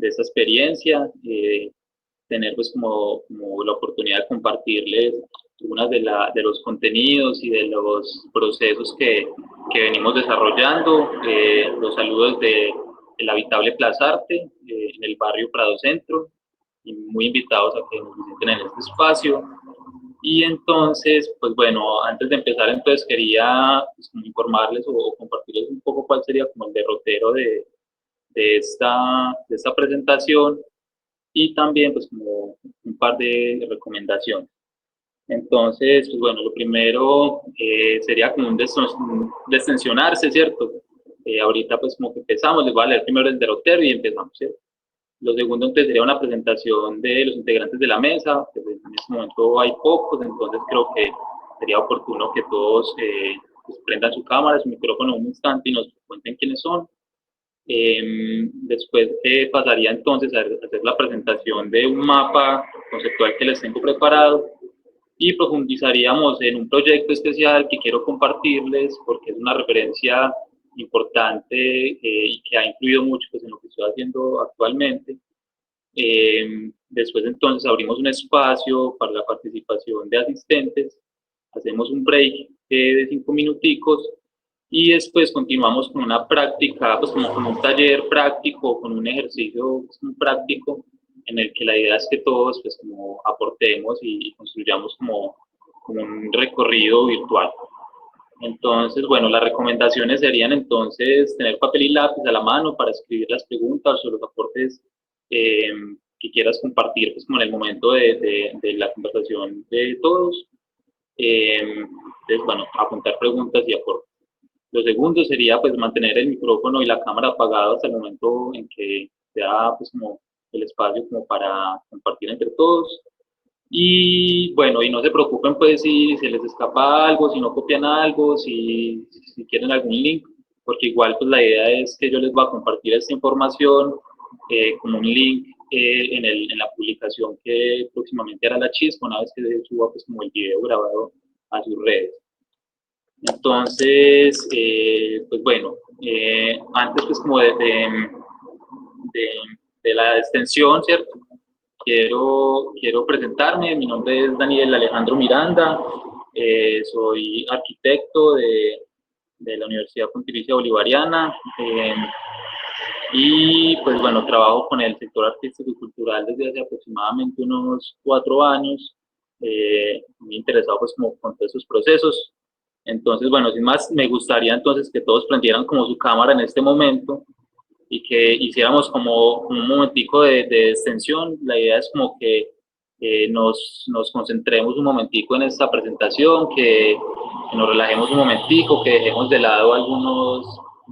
de esta experiencia, tener pues como la oportunidad de compartirles algunas de los contenidos y de los procesos que venimos desarrollando. Los saludos de el habitable Plazarte, en el barrio Prado Centro, y muy invitados a que nos visiten en este espacio. Y entonces, pues bueno, antes de empezar, entonces quería pues, informarles o compartirles un poco cuál sería como el derrotero de esta presentación, y también pues como un par de recomendaciones. Entonces, pues bueno, lo primero sería como un destensionarse, ¿cierto? Ahorita pues como que empezamos, les voy a leer primero el derrotero y empezamos, ¿cierto? Lo segundo entonces sería una presentación de los integrantes de la mesa, que en este momento hay pocos, entonces creo que sería oportuno que todos pues prendan su cámara, su micrófono un instante y nos cuenten quiénes son. Después pasaría entonces a hacer la presentación de un mapa conceptual que les tengo preparado, y profundizaríamos en un proyecto especial que quiero compartirles porque es una referencia importante y que ha influido mucho pues, en lo que estoy haciendo actualmente. Después entonces abrimos un espacio para la participación de asistentes, hacemos un break de 5 minuticos y después continuamos con una práctica, pues como con un taller práctico, con un ejercicio pues, práctico, en el que la idea es que todos pues como aportemos y construyamos como un recorrido virtual. Entonces, bueno, las recomendaciones serían entonces tener papel y lápiz a la mano para escribir las preguntas o los aportes que quieras compartir pues como en el momento de la conversación de todos. Entonces, bueno, apuntar preguntas y aportes. Lo segundo sería pues mantener el micrófono y la cámara apagados hasta el momento en que sea pues como el espacio como para compartir entre todos. Y bueno, y no se preocupen pues si se les escapa algo, si no copian algo, si quieren algún link, porque igual pues la idea es que yo les voy a compartir esta información como un link en la publicación que próximamente hará la Chispa, una vez que se suba pues como el video grabado a sus redes. Entonces, pues bueno, antes pues como de la extensión, ¿cierto? Quiero presentarme, mi nombre es Daniel Alejandro Miranda, soy arquitecto de la Universidad Pontificia Bolivariana, y pues bueno, trabajo con el sector artístico y cultural desde hace aproximadamente unos 4 años, muy interesado pues como con todos esos procesos. Entonces, bueno, sin más, me gustaría entonces que todos prendieran como su cámara en este momento y que hiciéramos como un momentico de extensión. La idea es como que nos concentremos un momentico en esta presentación, que nos relajemos un momentico, que dejemos de lado algunos,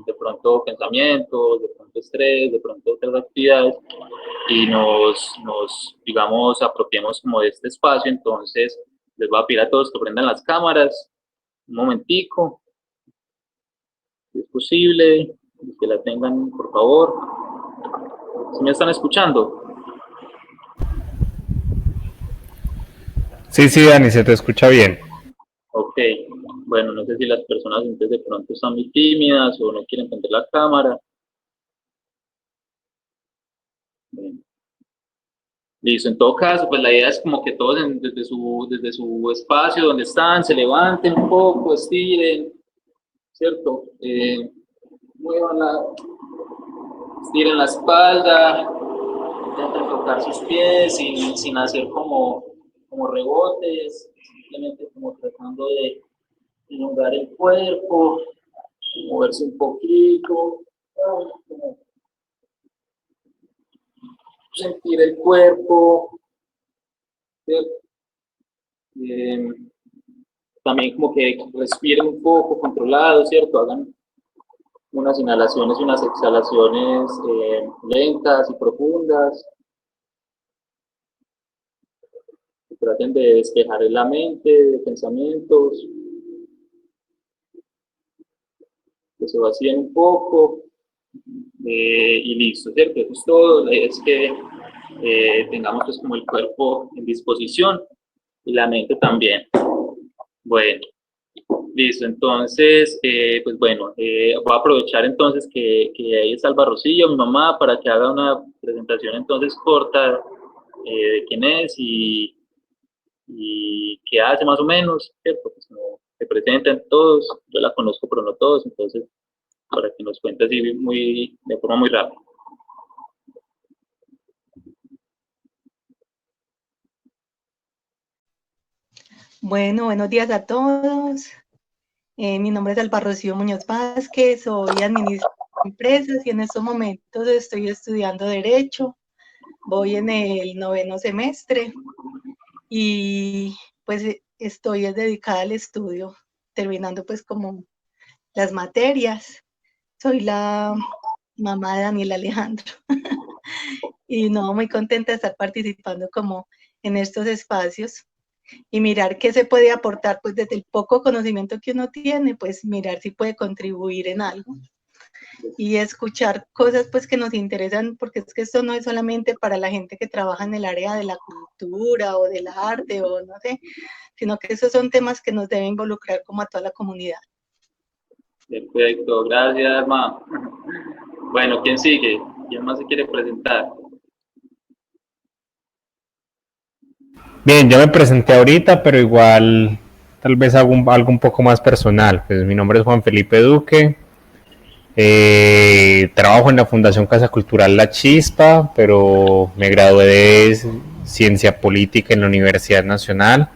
de pronto, pensamientos, de pronto estrés, de pronto otras actividades, y digamos, apropiemos como de este espacio. Entonces, les voy a pedir a todos que prendan las cámaras, un momentico, si es posible, que la tengan, por favor. ¿Sí me están escuchando? Sí, Dani, se te escucha bien. Ok, bueno, no sé si las personas entonces de pronto están muy tímidas o no quieren prender la cámara. Bien. Listo, en todo caso, pues la idea es como que todos desde su espacio donde están, se levanten un poco, estiren, ¿cierto? Muevan estiren la espalda, intenten tocar sus pies sin hacer como rebotes, simplemente como tratando de elongar el cuerpo, moverse un poquito, sentir el cuerpo, también como que respiren un poco controlado, ¿cierto? Hagan unas inhalaciones y unas exhalaciones lentas y profundas. Traten de despejar la mente de pensamientos, que se vacíen un poco, y listo, ¿cierto? Eso es todo. Es que tengamos pues como el cuerpo en disposición y la mente también. Bueno, Listo, entonces, pues bueno, voy a aprovechar entonces que ahí está Alba Rocío, mi mamá, para que haga una presentación entonces corta de quién es y qué hace más o menos, ¿cierto? Pues como se presentan todos, yo la conozco pero no todos, entonces para que nos cuente así de forma muy rápida. Bueno, buenos días a todos. Mi nombre es Alba Rocío Muñoz Vázquez, soy administradora de empresas y en estos momentos estoy estudiando Derecho. Voy en el 9º semestre y pues estoy dedicada al estudio, terminando pues como las materias. Soy la mamá de Daniel Alejandro y no, muy contenta de estar participando como en estos espacios y mirar qué se puede aportar, pues desde el poco conocimiento que uno tiene, pues mirar si puede contribuir en algo y escuchar cosas pues que nos interesan, porque es que esto no es solamente para la gente que trabaja en el área de la cultura o del arte o no sé, sino que esos son temas que nos deben involucrar como a toda la comunidad. Perfecto, gracias, ma. Bueno, ¿quién sigue? ¿Quién más se quiere presentar? Bien, yo me presenté ahorita, pero igual tal vez algo un poco más personal. Pues mi nombre es Juan Felipe Duque, trabajo en la Fundación Casa Cultural La Chispa, pero me gradué de Ciencia Política en la Universidad Nacional.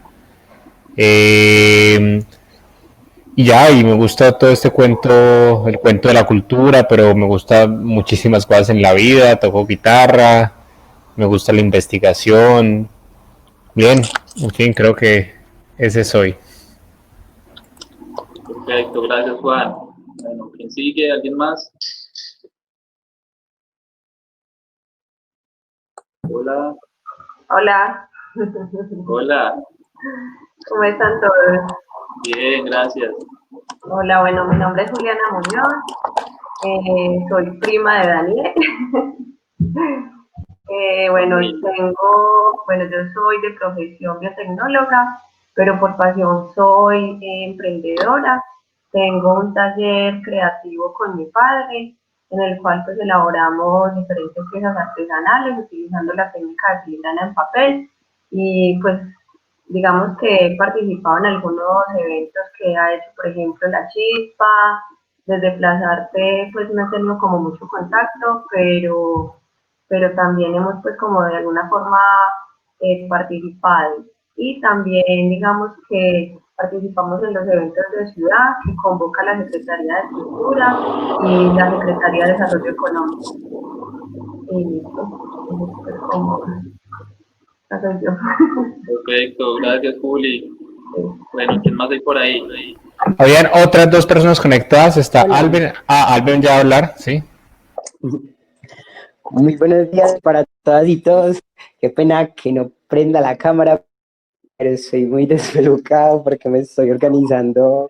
Y ya, y me gusta todo este cuento, el cuento de la cultura, pero me gusta muchísimas cosas en la vida, toco guitarra, me gusta la investigación. Bien, en fin, creo que ese soy. Perfecto, gracias, Juan. Bueno, ¿quién sigue? ¿Alguien más? Hola. Hola. Hola. ¿Cómo están todos? Bien, gracias. Hola, bueno, mi nombre es Juliana Muñoz, soy prima de Daniel. Bueno, yo soy de profesión biotecnóloga, pero por pasión soy emprendedora. Tengo un taller creativo con mi padre, en el cual pues elaboramos diferentes piezas artesanales utilizando la técnica de filigrana en papel y pues digamos que he participado en algunos eventos que ha hecho, por ejemplo, La Chispa, desde Plazarte, pues no he tenido como mucho contacto, pero también hemos pues como de alguna forma participado. Y también digamos que participamos en los eventos de ciudad que convoca la Secretaría de Cultura y la Secretaría de Desarrollo Económico. Y pues como soy yo. Perfecto, gracias, Juli. Bueno, ¿quién más hay por ahí? Habían otras dos personas conectadas, está Hola. Alben. Alben ya va a hablar, sí. Muy buenos días para todas y todos. Qué pena que no prenda la cámara, pero estoy muy despelucado porque me estoy organizando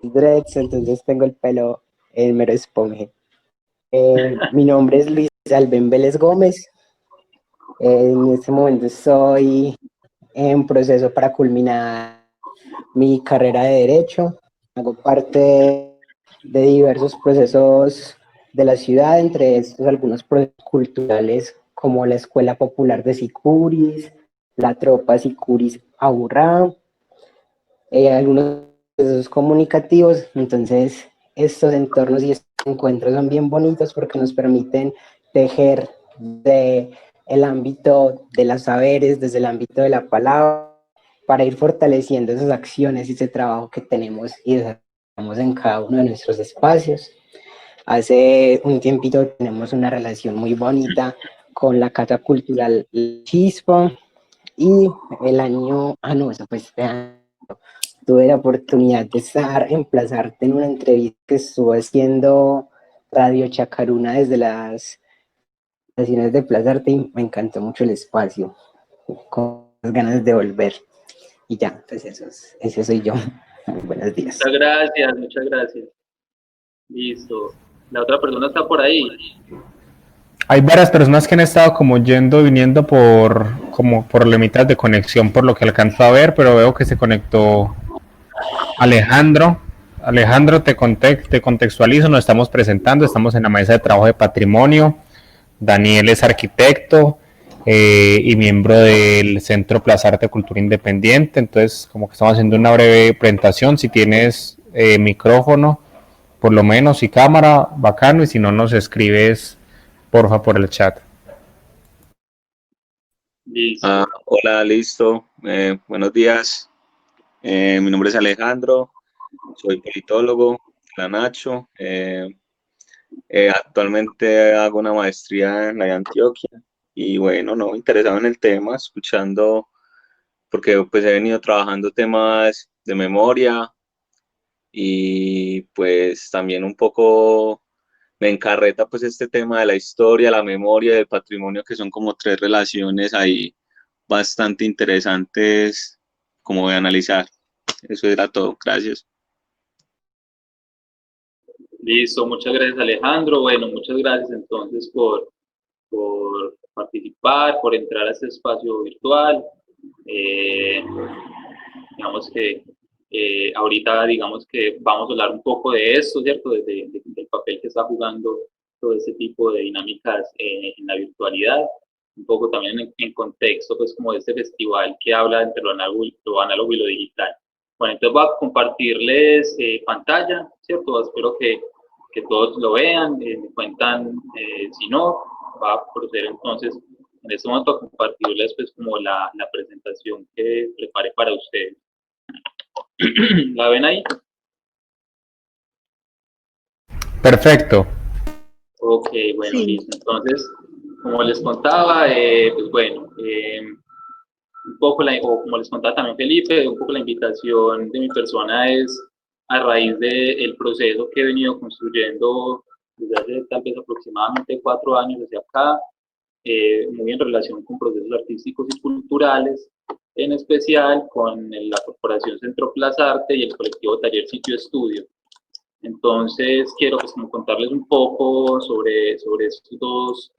dreads, entonces tengo el pelo en mero esponje. Mi nombre es Luis Alben Vélez Gómez. En este momento estoy en proceso para culminar mi carrera de Derecho. Hago parte de diversos procesos de la ciudad, entre estos algunos procesos culturales como la Escuela Popular de Sicuris, la Tropa Sicuris Aburrá, algunos procesos comunicativos. Entonces, estos entornos y estos encuentros son bien bonitos porque nos permiten tejer de el ámbito de los saberes, desde el ámbito de la palabra, para ir fortaleciendo esas acciones y ese trabajo que tenemos y desarrollamos en cada uno de nuestros espacios. Hace un tiempito tenemos una relación muy bonita con la Casa Cultural Chispa y el año, no, eso fue este año, tuve la oportunidad de estar en Plazarte en una entrevista que estuvo haciendo Radio Chacaruna desde las estaciones de Plazarte y me encantó mucho el espacio, con ganas de volver. Y ya, pues ese soy yo. Buenos días. Muchas gracias, muchas gracias. Listo. La otra persona está por ahí. Hay varias personas que han estado como yendo y viniendo por la mitad de conexión, por lo que alcanzo a ver, pero veo que se conectó Alejandro. Alejandro, te contextualizo, nos estamos presentando, estamos en la mesa de trabajo de patrimonio. Daniel es arquitecto y miembro del Centro Plaza Arte Cultura Independiente, entonces como que estamos haciendo una breve presentación. Si tienes micrófono, por lo menos, y cámara, bacano, y si no nos escribes, porfa, por el chat. Listo. Hola, listo. Buenos días. Mi nombre es Alejandro, soy politólogo de la Nacho. Actualmente hago una maestría en la de Antioquia y bueno, no, interesado en el tema, escuchando, porque pues he venido trabajando temas de memoria y pues también un poco me encarreta pues este tema de la historia, la memoria, del patrimonio, que son como tres relaciones ahí bastante interesantes como de analizar. Eso era todo, gracias. Listo, muchas gracias Alejandro. Bueno, muchas gracias entonces por participar, por entrar a este espacio virtual. Digamos que ahorita digamos que vamos a hablar un poco de esto, ¿cierto? Del papel que está jugando todo este tipo de dinámicas en la virtualidad, un poco también en contexto pues como de este festival que habla entre lo análogo y lo digital. Bueno, entonces voy a compartirles pantalla, ¿cierto? Espero que todos lo vean, me cuentan si no, va a proceder entonces en este momento a compartirles pues como la presentación que preparé para ustedes. ¿La ven ahí? Perfecto. Ok, bueno, Sí. listo. Entonces, como les contaba, pues bueno, un poco o como les contaba también Felipe, un poco la invitación de mi persona es a raíz del proceso que he venido construyendo desde hace tal vez aproximadamente 4 años hacia acá, muy en relación con procesos artísticos y culturales, en especial con la Corporación Centro Plaza Arte y el colectivo Taller Sitio Estudio. Entonces, quiero pues, como contarles un poco sobre estos dos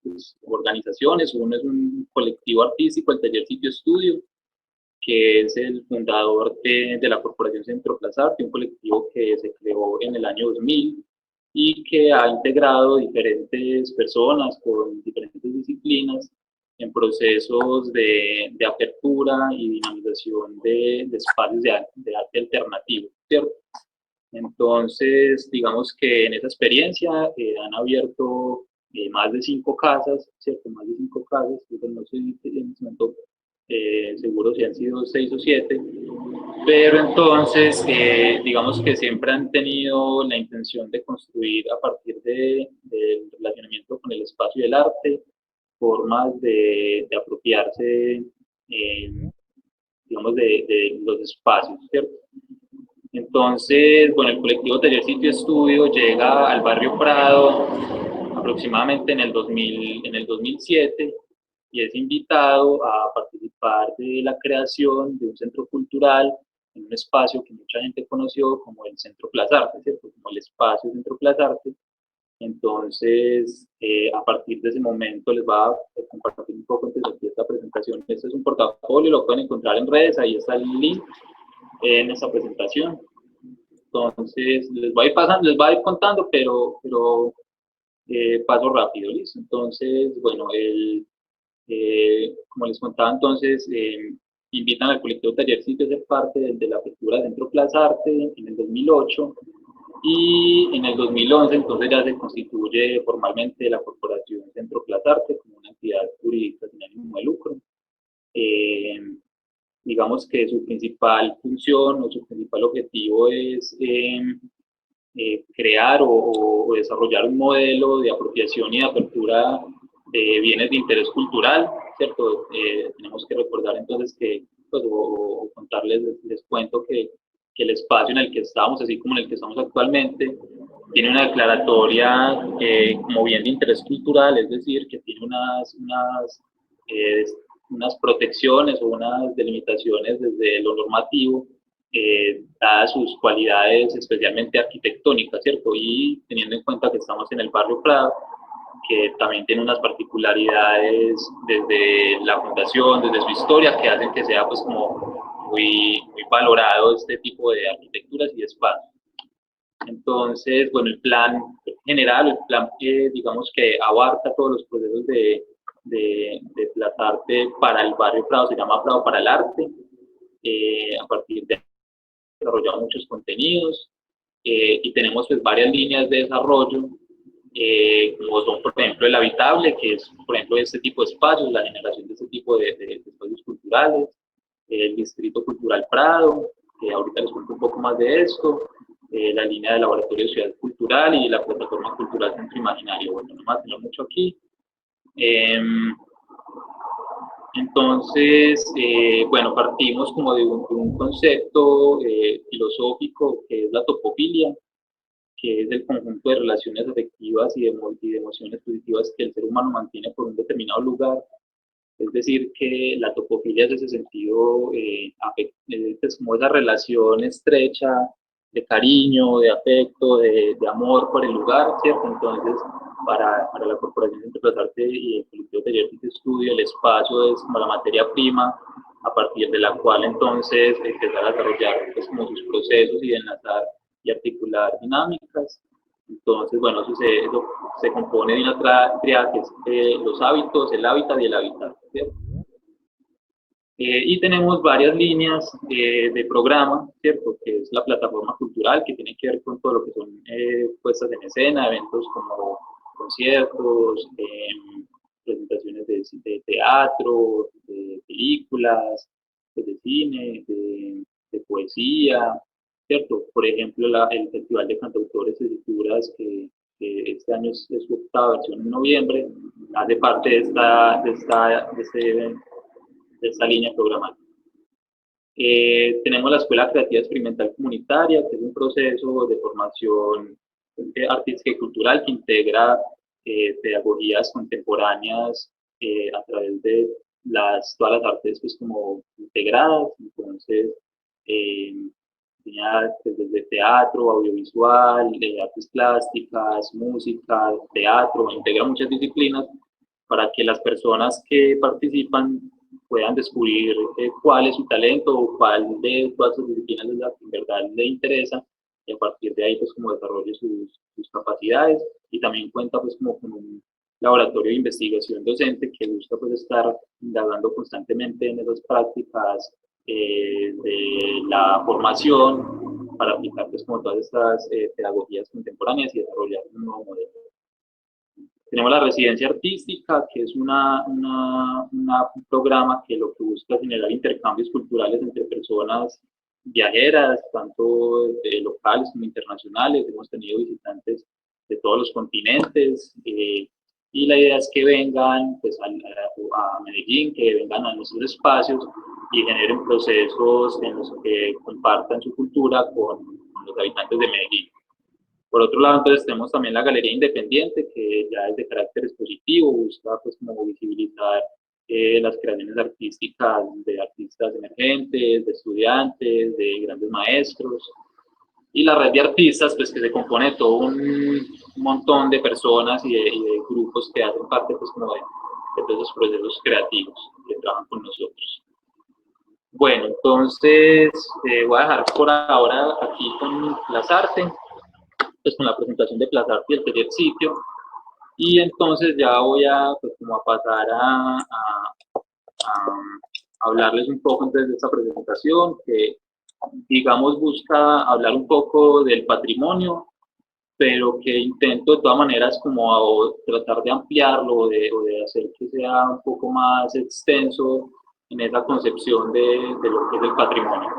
pues, organizaciones. Uno es un colectivo artístico, el Taller Sitio Estudio, que es el fundador de la Corporación Centro Plaza Arte, un colectivo que se creó en el año 2000 y que ha integrado diferentes personas con diferentes disciplinas en procesos de apertura y dinamización de espacios de arte alternativo, ¿cierto? Entonces, digamos que en esa experiencia han abierto más de 5 casas, ¿cierto? Más de 5 casas, pero no sé en este momento seguro si han sido 6 o 7, pero entonces digamos que siempre han tenido la intención de construir a partir del relacionamiento con el espacio del arte, formas de apropiarse, digamos, de los espacios, ¿cierto? Entonces, bueno, el colectivo Taller Sitio Estudio llega al barrio Prado aproximadamente en el 2007 y es invitado a participar de la creación de un centro cultural en un espacio que mucha gente conoció como el Centro Plaza Arte, ¿cierto? Como el espacio Centro Plaza Arte. Entonces, a partir de ese momento les va a compartir un poco antes de aquí esta presentación. Este es un portafolio, lo pueden encontrar en redes, ahí está el link en esta presentación. Entonces, les voy a ir pasando, les voy a ir contando, pero paso rápido, ¿listo? Entonces, bueno, como les contaba, entonces, invitan al colectivo Taller Sitio a ser parte de la apertura de Centro Plaza Arte en el 2008 y en el 2011 entonces ya se constituye formalmente la Corporación Centro Plaza Arte como una entidad jurídica sin ánimo de lucro. Digamos que su principal función o su principal objetivo es crear o desarrollar un modelo de apropiación y de apertura de bienes de interés cultural, ¿cierto? Tenemos que recordar entonces que, pues, o contarles, les cuento que el espacio en el que estamos, así como en el que estamos actualmente, tiene una declaratoria como bien de interés cultural, es decir, que tiene unas protecciones o unas delimitaciones desde lo normativo, dadas sus cualidades especialmente arquitectónicas, ¿cierto? Y teniendo en cuenta que estamos en el barrio Prado, que también tiene unas particularidades desde la fundación, desde su historia, que hacen que sea pues como muy valorado este tipo de arquitecturas y espacios. Entonces, bueno, el plan general, el plan que digamos que abarca todos los procesos de Plazarte para el barrio Prado, se llama Prado para el Arte. A partir de desarrollamos muchos contenidos y tenemos pues varias líneas de desarrollo, como son por ejemplo el habitable, que es por ejemplo este tipo de espacios, la generación de este tipo de espacios culturales, el Distrito Cultural Prado, que ahorita les cuento un poco más de esto, la línea de laboratorio de ciudad cultural y la plataforma cultural Centro Imaginario. Bueno, no más tener mucho aquí. Entonces, bueno, partimos como de un concepto filosófico que es la topofilia, que es el conjunto de relaciones afectivas y de emociones positivas que el ser humano mantiene por un determinado lugar. Es decir, que la topofilia es ese sentido, es como esa relación estrecha de cariño, de afecto, de amor por el lugar, ¿cierto? Entonces, para la Corporación Centro Plazarte y el Colectivo Taller de Estudio, el espacio es como la materia prima a partir de la cual entonces empezar a desarrollar pues, como sus procesos y de enlazar y articular dinámicas. Entonces, bueno, eso se compone de una tríada que es los hábitos, el hábitat y el hábitat, ¿cierto? Y tenemos varias líneas de programa, ¿cierto? Que es la plataforma cultural, que tiene que ver con todo lo que son puestas en escena, eventos como conciertos, presentaciones de teatro, de películas, de cine, de poesía, ¿cierto? Por ejemplo, el Festival de Cantautores y Escrituras, que este año es su octava versión en noviembre, hace parte de esta línea programática. Tenemos la Escuela Creativa Experimental Comunitaria, que es un proceso de formación artística y cultural que integra pedagogías contemporáneas a través de todas las artes pues, como integradas. Entonces, desde teatro, audiovisual, artes plásticas, música, teatro, integra muchas disciplinas para que las personas que participan puedan descubrir cuál es su talento o cuál de todas sus disciplinas es la que en verdad le interesa y a partir de ahí pues como desarrolle sus capacidades y también cuenta pues como con un laboratorio de investigación docente que busca pues estar indagando constantemente en esas prácticas de la formación para aplicar pues como todas estas pedagogías contemporáneas y desarrollar un nuevo modelo. Tenemos la residencia artística, que es un programa que lo que busca es generar intercambios culturales entre personas viajeras, tanto locales como internacionales. Hemos tenido visitantes de todos los continentes y la idea es que vengan pues, a Medellín, que vengan a nuestros espacios y generen procesos en los que compartan su cultura con los habitantes de Medellín. Por otro lado, entonces tenemos también la Galería Independiente, que ya es de carácter expositivo, busca pues como visibilizar las creaciones artísticas de artistas emergentes, de estudiantes, de grandes maestros. Y la red de artistas, pues que se compone de todo un montón de personas y de grupos que hacen parte pues como de todos esos procesos creativos que trabajan con nosotros. Bueno, entonces voy a dejar por ahora aquí con Plazarte, pues con la presentación de Plazarte y el taller sitio, y entonces ya voy a, pues, como a pasar a hablarles un poco entonces de esta presentación, que digamos busca hablar un poco del patrimonio, pero que intento de todas maneras como tratar de ampliarlo o de hacer que sea un poco más extenso en esa concepción de lo que es el patrimonio.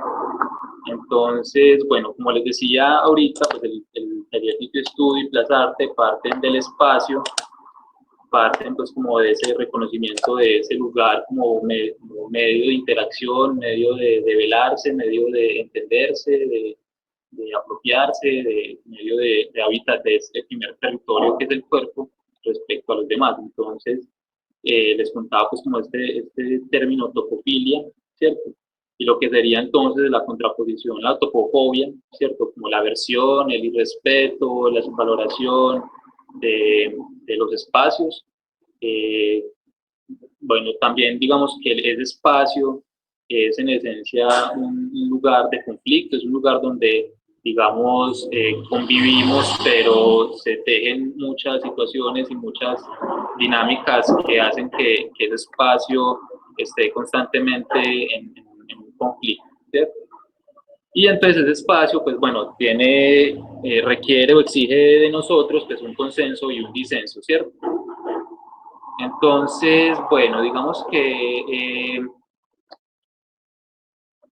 Entonces, bueno, como les decía ahorita, pues el taller Sitio Estudio y Plazarte parten del espacio, parten pues como de ese reconocimiento de ese lugar como medio de interacción, medio de velarse, medio de entenderse, de apropiarse, medio de hábitat de este primer territorio que es el cuerpo respecto a los demás. Entonces, les contaba pues como este término topofilia, ¿cierto? Y lo que sería entonces la contraposición, la topofobia, ¿cierto? Como la aversión, el irrespeto, la subvaloración de los espacios. Bueno, también digamos que ese espacio es en esencia un lugar de conflicto, es un lugar donde, digamos, convivimos, pero se tejen muchas situaciones y muchas dinámicas que hacen que ese espacio esté constantemente en un conflicto, ¿cierto? Y entonces ese espacio, pues bueno, requiere o exige de nosotros pues un consenso y un disenso, ¿cierto? Entonces, bueno, digamos que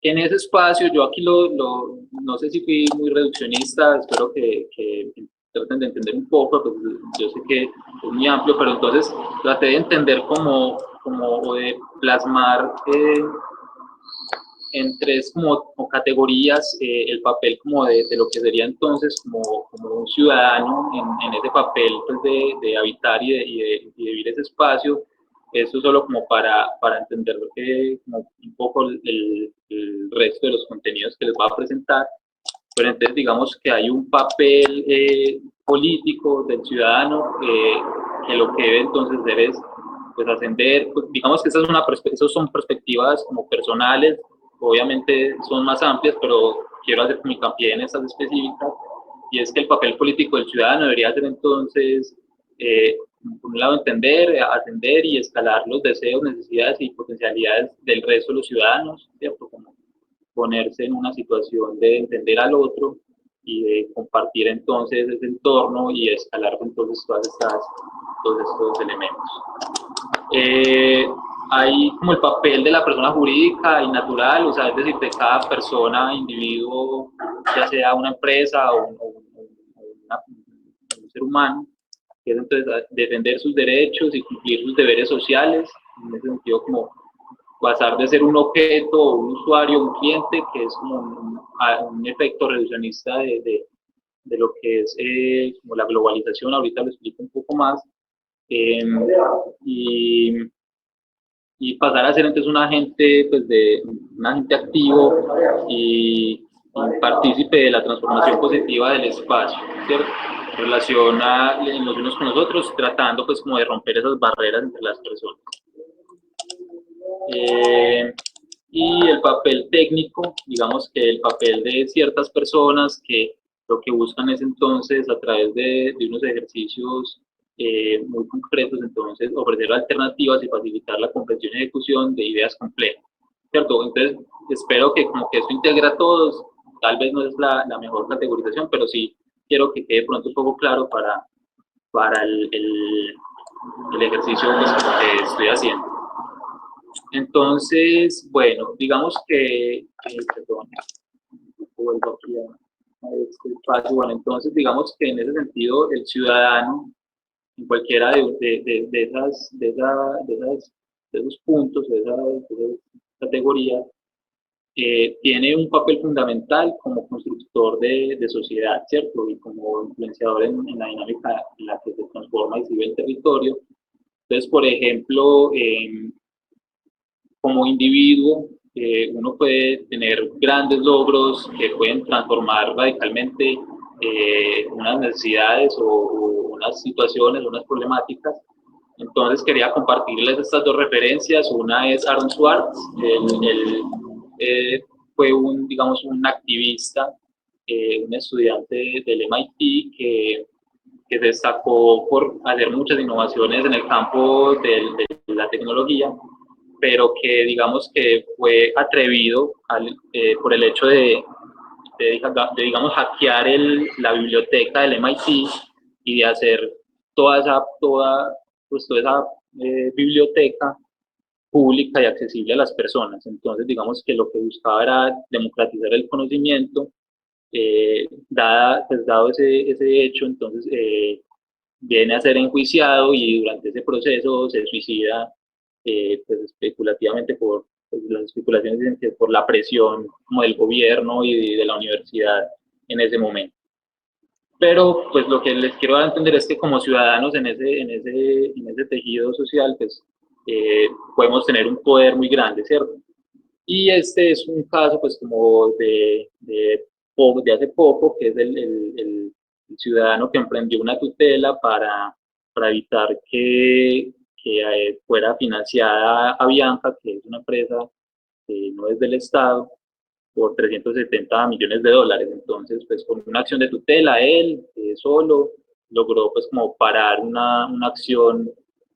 en ese espacio, yo aquí no sé si fui muy reduccionista, espero que traten de entender un poco, pues yo sé que es muy amplio, pero entonces traté de entender o de plasmar en tres como categorías el papel como de lo que sería entonces como un ciudadano en ese papel pues de habitar y de vivir ese espacio. Eso solo como para entender como un poco el resto de los contenidos que les voy a presentar. Pero entonces digamos que hay un papel político del ciudadano que lo que debe entonces hacer es pues ascender, pues, digamos que esas son perspectivas como personales, obviamente son más amplias, pero quiero hacer mi hincapié en estas específicas, y es que el papel político del ciudadano debería ser entonces, por un lado, entender, atender y escalar los deseos, necesidades y potencialidades del resto de los ciudadanos, ¿cierto? Como ponerse en una situación de entender al otro y de compartir entonces ese entorno y escalar entonces todos estos elementos. Hay como el papel de la persona jurídica y natural, o sea, es decir, de cada persona, individuo, ya sea una empresa o un ser humano, que es entonces defender sus derechos y cumplir sus deberes sociales, en ese sentido como pasar de ser un objeto o un usuario, un cliente, que es como un efecto reduccionista de lo que es como la globalización, ahorita lo explico un poco más, y, y pasar a ser entonces un agente activo y partícipe de la transformación positiva del espacio, ¿cierto? Relaciona los unos con los otros, tratando pues como de romper esas barreras entre las personas. Y el papel técnico, digamos que el papel de ciertas personas que lo que buscan es entonces a través de unos ejercicios muy concretos, entonces ofrecer alternativas y facilitar la comprensión y ejecución de ideas complejas, ¿cierto? Entonces espero que como que esto integra a todos, tal vez no es la mejor categorización, pero sí quiero que quede pronto un poco claro para el ejercicio pues, que estoy haciendo. Entonces, bueno, digamos que, perdón, vuelvo aquí a este espacio. Bueno, entonces digamos que en ese sentido el ciudadano, en cualquiera de esos puntos, de esas categorías, tiene un papel fundamental como constructor de sociedad, ¿cierto? Y como influenciador en la dinámica en la que se transforma y se vive el territorio. Entonces, por ejemplo, como individuo, uno puede tener grandes logros que pueden transformar radicalmente unas necesidades o unas situaciones, unas problemáticas. Entonces quería compartirles estas dos referencias. Una es Aaron Swartz, él fue digamos, un activista, un estudiante del MIT que se destacó por hacer muchas innovaciones en el campo de la tecnología, pero que digamos que fue atrevido por el hecho digamos, hackear la biblioteca del MIT y de hacer toda esa biblioteca pública y accesible a las personas. Entonces, digamos que lo que buscaba era democratizar el conocimiento. Dado ese hecho, entonces viene a ser enjuiciado y durante ese proceso se suicida pues especulativamente pues las especulaciones dicen que por la presión como del gobierno y de la universidad en ese momento. Pero pues lo que les quiero dar a entender es que como ciudadanos en ese tejido social pues podemos tener un poder muy grande, ¿cierto? Y este es un caso pues como de hace poco, que es el ciudadano que emprendió una tutela para evitar que fuera financiada Avianca, que es una empresa no es del Estado, por 370 millones de dólares. Entonces, pues con una acción de tutela, él solo logró pues como parar una acción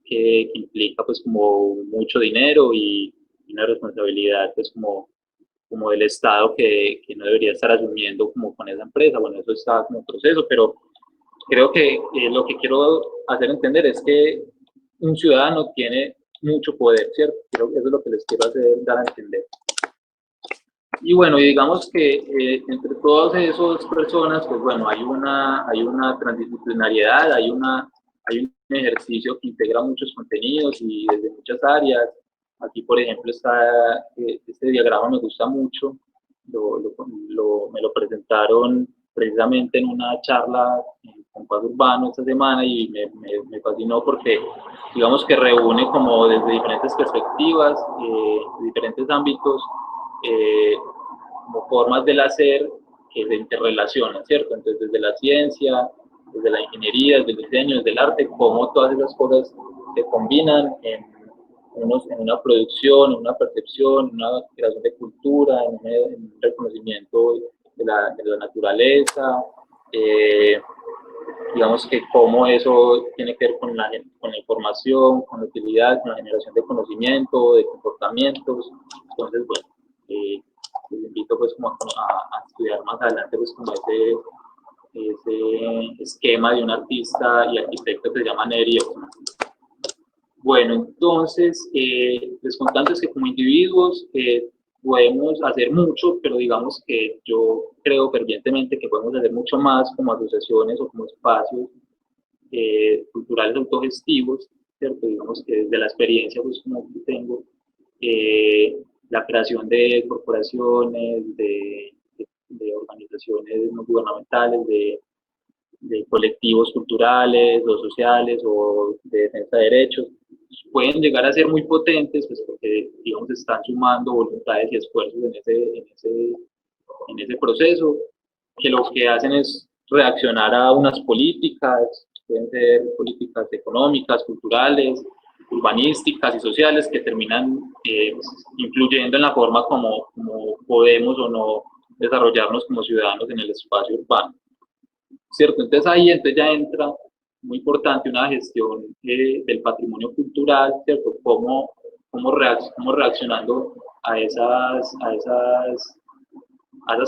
que implica pues como mucho dinero y una responsabilidad pues como del Estado que no debería estar asumiendo como con esa empresa. Bueno, eso está como proceso, pero creo que lo que quiero hacer entender es que un ciudadano tiene mucho poder, ¿cierto? Creo que eso es lo que les quiero hacer dar a entender. Y bueno, y digamos que entre todas esas personas, pues bueno, hay una transdisciplinariedad, hay un ejercicio que integra muchos contenidos y desde muchas áreas. Aquí, por ejemplo, está este diagrama, me gusta mucho, me lo presentaron precisamente en una charla en Compás Urbano esta semana y me fascinó porque digamos que reúne como desde diferentes perspectivas, diferentes ámbitos, como formas del hacer que se interrelacionan, ¿cierto? Entonces, desde la ciencia, desde la ingeniería, desde el diseño, desde el arte, cómo todas esas cosas se combinan en una producción, en una percepción, en una creación de cultura, en un reconocimiento de la naturaleza, digamos que cómo eso tiene que ver con la información, con la utilidad, con la generación de conocimiento, de comportamientos. Entonces, bueno, les invito pues como a estudiar más adelante pues como ese esquema de un artista y arquitecto que se llama Neri Oxman. Bueno, entonces, les conté antes que como individuos podemos hacer mucho, pero digamos que yo creo fervientemente que podemos hacer mucho más como asociaciones o como espacios culturales autogestivos, ¿cierto? Digamos que desde la experiencia pues como que tengo, la creación de corporaciones, de organizaciones no gubernamentales, de colectivos culturales o sociales o de defensa de derechos, pueden llegar a ser muy potentes, pues porque, digamos, están sumando voluntades y esfuerzos en ese proceso, que lo que hacen es reaccionar a unas políticas, pueden ser políticas económicas, culturales, urbanísticas y sociales, que terminan influyendo en la forma como podemos o no desarrollarnos como ciudadanos en el espacio urbano. ¿Cierto? Entonces ahí ya entra muy importante una gestión del patrimonio cultural, ¿cierto? Cómo reaccionando a esas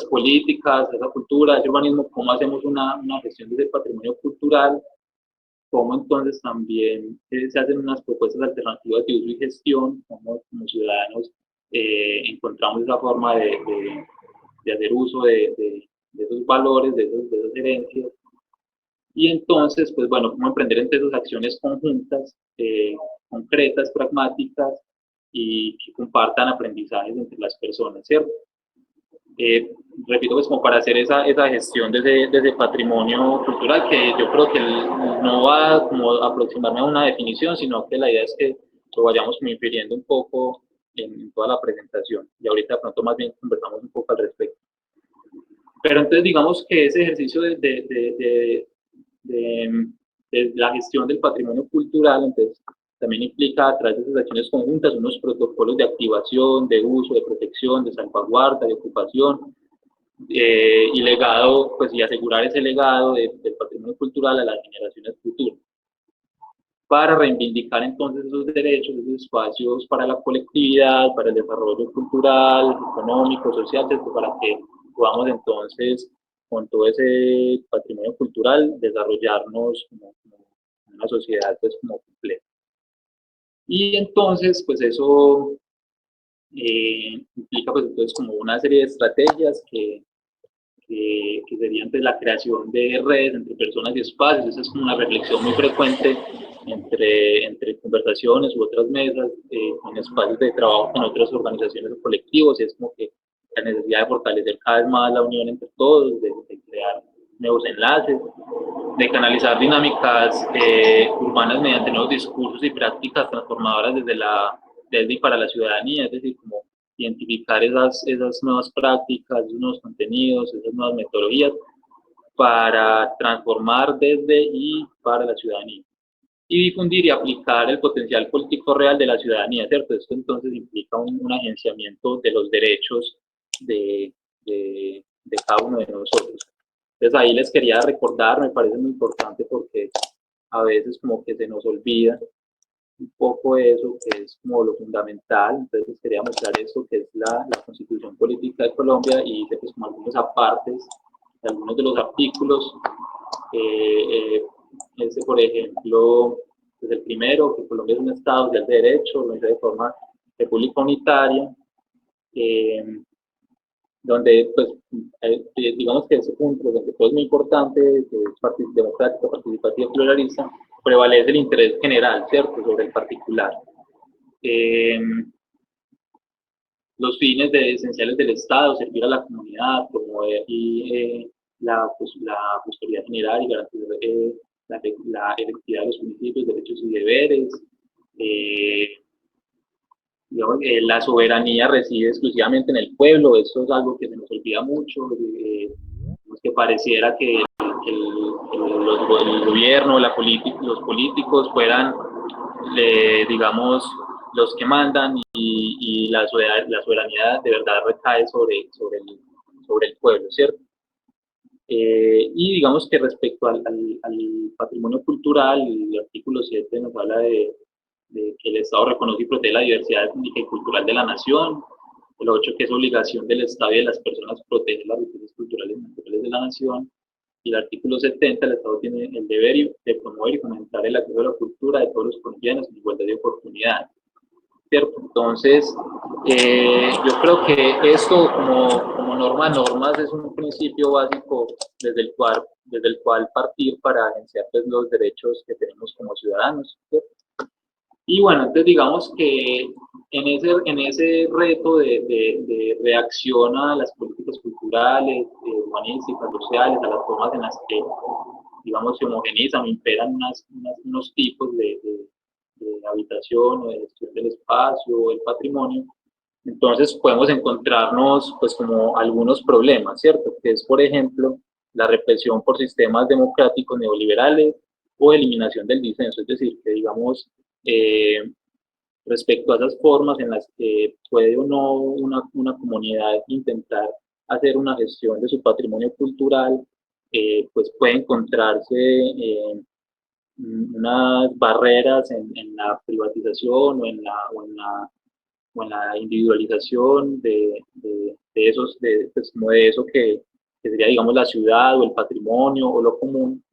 políticas, a esa cultura, a ese urbanismo, cómo hacemos una gestión de ese patrimonio cultural, cómo entonces también se hacen unas propuestas alternativas de uso y gestión, cómo como ciudadanos encontramos esa forma de hacer uso de esos valores, de esas herencias. Y entonces, pues bueno, cómo emprender entre esas acciones conjuntas, concretas, pragmáticas y que compartan aprendizajes entre las personas, ¿cierto? Repito, pues como para hacer esa gestión de ese patrimonio cultural, que yo creo que no va como a aproximarme a una definición, sino que la idea es que lo vayamos como infiriendo un poco en toda la presentación. Y ahorita de pronto más bien conversamos un poco al respecto. Pero entonces digamos que ese ejercicio de la gestión del patrimonio cultural, entonces también implica a través de esas acciones conjuntas unos protocolos de activación, de uso, de protección, de salvaguarda, de ocupación y legado, pues y asegurar ese legado del patrimonio cultural a las generaciones futuras, para reivindicar entonces esos derechos, esos espacios para la colectividad, para el desarrollo cultural, económico, social, para que podamos entonces con todo ese patrimonio cultural desarrollarnos como una sociedad pues como completa. Y entonces pues eso implica pues entonces como una serie de estrategias que serían pues, la creación de redes entre personas y espacios. Esa es como una reflexión muy frecuente entre conversaciones u otras mesas, con espacios de trabajo con otras organizaciones o colectivos, y es como que la necesidad de fortalecer cada vez más la unión entre todos, de crear nuevos enlaces, de canalizar dinámicas urbanas mediante nuevos discursos y prácticas transformadoras desde y para la ciudadanía, es decir, como identificar esas nuevas prácticas, esos nuevos contenidos, esas nuevas metodologías para transformar desde y para la ciudadanía. y difundir y aplicar el potencial político real de la ciudadanía, ¿cierto? Esto entonces implica un agenciamiento de los derechos de cada uno de nosotros. Entonces ahí les quería recordar, me parece muy importante porque a veces como que se nos olvida un poco eso, que es como lo fundamental. Entonces quería mostrar eso, que es la Constitución Política de Colombia, y hice pues como algunos apartes de algunos de los artículos. Este, por ejemplo, es el primero, que Colombia es un Estado social de derecho, organiza de forma república unitaria, donde, pues, digamos que ese punto, donde todo es muy importante, que es democrático, participativo, pluralista, prevalece el interés general, ¿cierto?, sobre el particular. Los fines esenciales del Estado: servir a la comunidad, promover la prosperidad general y garantizar la efectividad de los principios, derechos y deberes. Digamos, la soberanía reside exclusivamente en el pueblo. Eso es algo que se nos olvida mucho, que pareciera que el gobierno, los políticos fueran, digamos, los que mandan, y la soberanía de verdad recae sobre el pueblo, ¿cierto? Y digamos que respecto al patrimonio cultural, el artículo 7 nos habla de que el Estado reconoce y protege la diversidad étnica y cultural de la nación. El 8, que es obligación del Estado y de las personas proteger las riquezas culturales y naturales de la nación. Y el artículo 70, el Estado tiene el deber de promover y fomentar el acceso a la cultura de todos los colombianos en igualdad de oportunidades, ¿cierto? Entonces, yo creo que esto como normas es un principio básico desde el cual partir para agenciar pues, los derechos que tenemos como ciudadanos, ¿cierto? Y bueno, entonces digamos que en ese reto de reacción a las políticas culturales, humanísticas, sociales, a las formas en las que, digamos, se homogenizan o imperan unos tipos de habitación o de gestión del espacio, el patrimonio, entonces podemos encontrarnos pues como algunos problemas, ¿cierto? Que es, por ejemplo, la represión por sistemas democráticos neoliberales o eliminación del disenso, es decir, que digamos, respecto a esas formas en las que puede o no una comunidad intentar hacer una gestión de su patrimonio cultural, pues puede encontrarse unas barreras en la privatización o en la individualización pues, como de eso que sería, digamos, la ciudad o el patrimonio o lo común,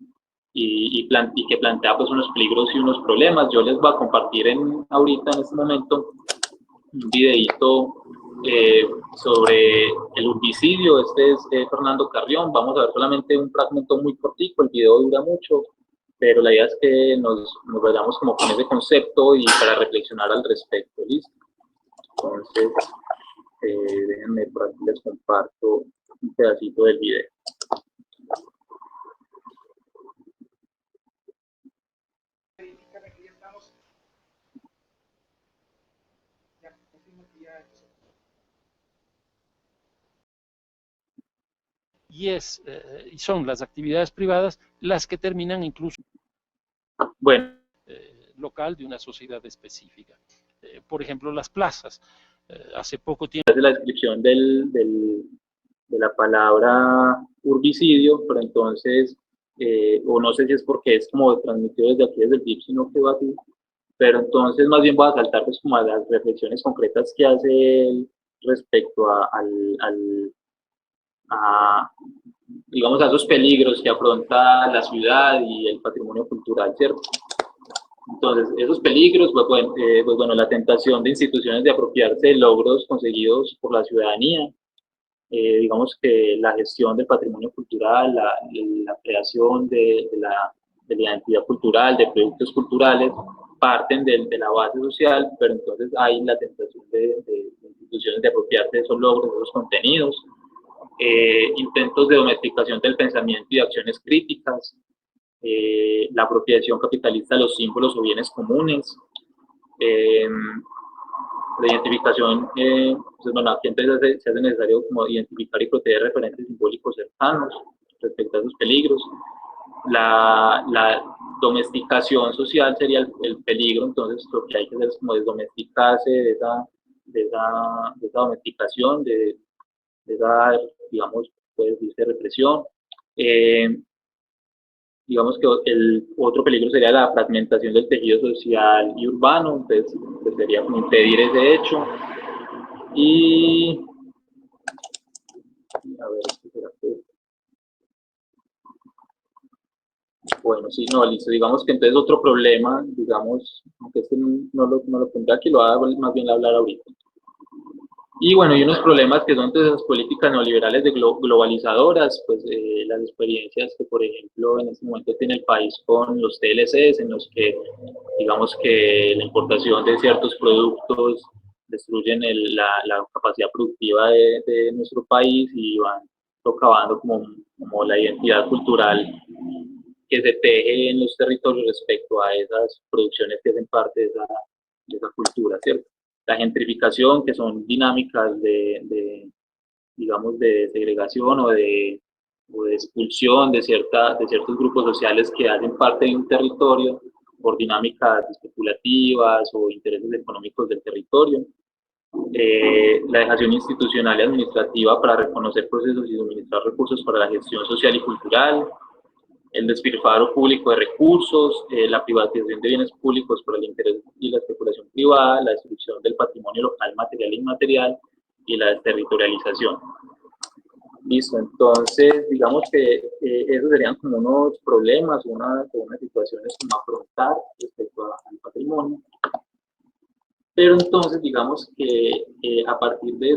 y que plantea pues unos peligros y unos problemas. Yo les voy a compartir ahorita en este momento un videito sobre el urbicidio. Este es Fernando Carrión. Vamos a ver solamente un fragmento muy cortico, el video dura mucho, pero la idea es que nos vayamos como con ese concepto y para reflexionar al respecto, ¿listo? Entonces, déjenme por aquí les comparto un pedacito del video. Y son las actividades privadas las que terminan incluso bueno, local de una sociedad específica. Por ejemplo, las plazas. Hace poco tiempo... La descripción de la palabra urbicidio, pero entonces, o no sé si es porque es como transmitido desde aquí, desde el DIP, sino que va así, pero entonces más bien voy a saltar pues como a las reflexiones concretas que hace él respecto digamos, a esos peligros que afronta la ciudad y el patrimonio cultural, ¿cierto? Entonces, esos peligros, pues bueno, la tentación de instituciones de apropiarse de logros conseguidos por la ciudadanía, digamos que la gestión del patrimonio cultural, la creación de la identidad cultural, de proyectos culturales, parten de la base social, pero entonces hay la tentación de instituciones de apropiarse de esos logros, de esos contenidos, intentos de domesticación del pensamiento y de acciones críticas, la apropiación capitalista de los símbolos o bienes comunes, la identificación, pues bueno, aquí entonces se hace necesario como identificar y proteger referentes simbólicos cercanos respecto a esos peligros, domesticación social sería el peligro. Entonces lo que hay que hacer es como desdomesticarse de esa domesticación, de esa, digamos, puede decirse represión. Digamos que el otro peligro sería la fragmentación del tejido social y urbano, entonces pues sería como impedir ese hecho. Y a ver, ¿será que? Bueno, sí, no, listo, digamos que entonces otro problema, digamos, aunque este no lo pondré aquí, lo voy a más bien hablar ahorita. Y bueno, hay unos problemas que son de esas políticas neoliberales de globalizadoras, pues las experiencias que, por ejemplo, en este momento tiene el país con los TLCs, en los que, digamos que la importación de ciertos productos destruyen la capacidad productiva de nuestro país y van socavando como la identidad cultural que se teje en los territorios respecto a esas producciones que hacen parte de esa cultura, ¿cierto? La gentrificación, que son dinámicas digamos, de segregación o de expulsión de ciertos grupos sociales que hacen parte de un territorio por dinámicas especulativas o intereses económicos del territorio. La dejación institucional y administrativa para reconocer procesos y suministrar recursos para la gestión social y cultural, el despilfarro público de recursos, la privatización de bienes públicos por el interés y la especulación privada, la destrucción del patrimonio local material e inmaterial y la desterritorialización. Listo, entonces digamos que esos serían como unos problemas, unas situaciones como afrontar respecto al patrimonio. Pero entonces digamos que a partir de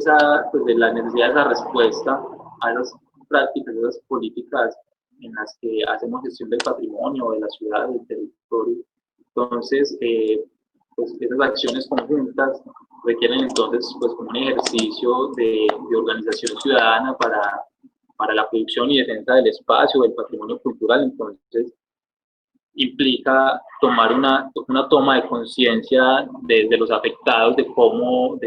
pues de la necesidad de esa respuesta a esas prácticas, a esas políticas en las que hacemos gestión del patrimonio, de la ciudad, del territorio. Entonces, pues esas acciones conjuntas requieren entonces pues como un ejercicio de organización ciudadana para la producción y defensa del espacio, del patrimonio cultural. Entonces, implica tomar una toma de conciencia de los afectados, de cómo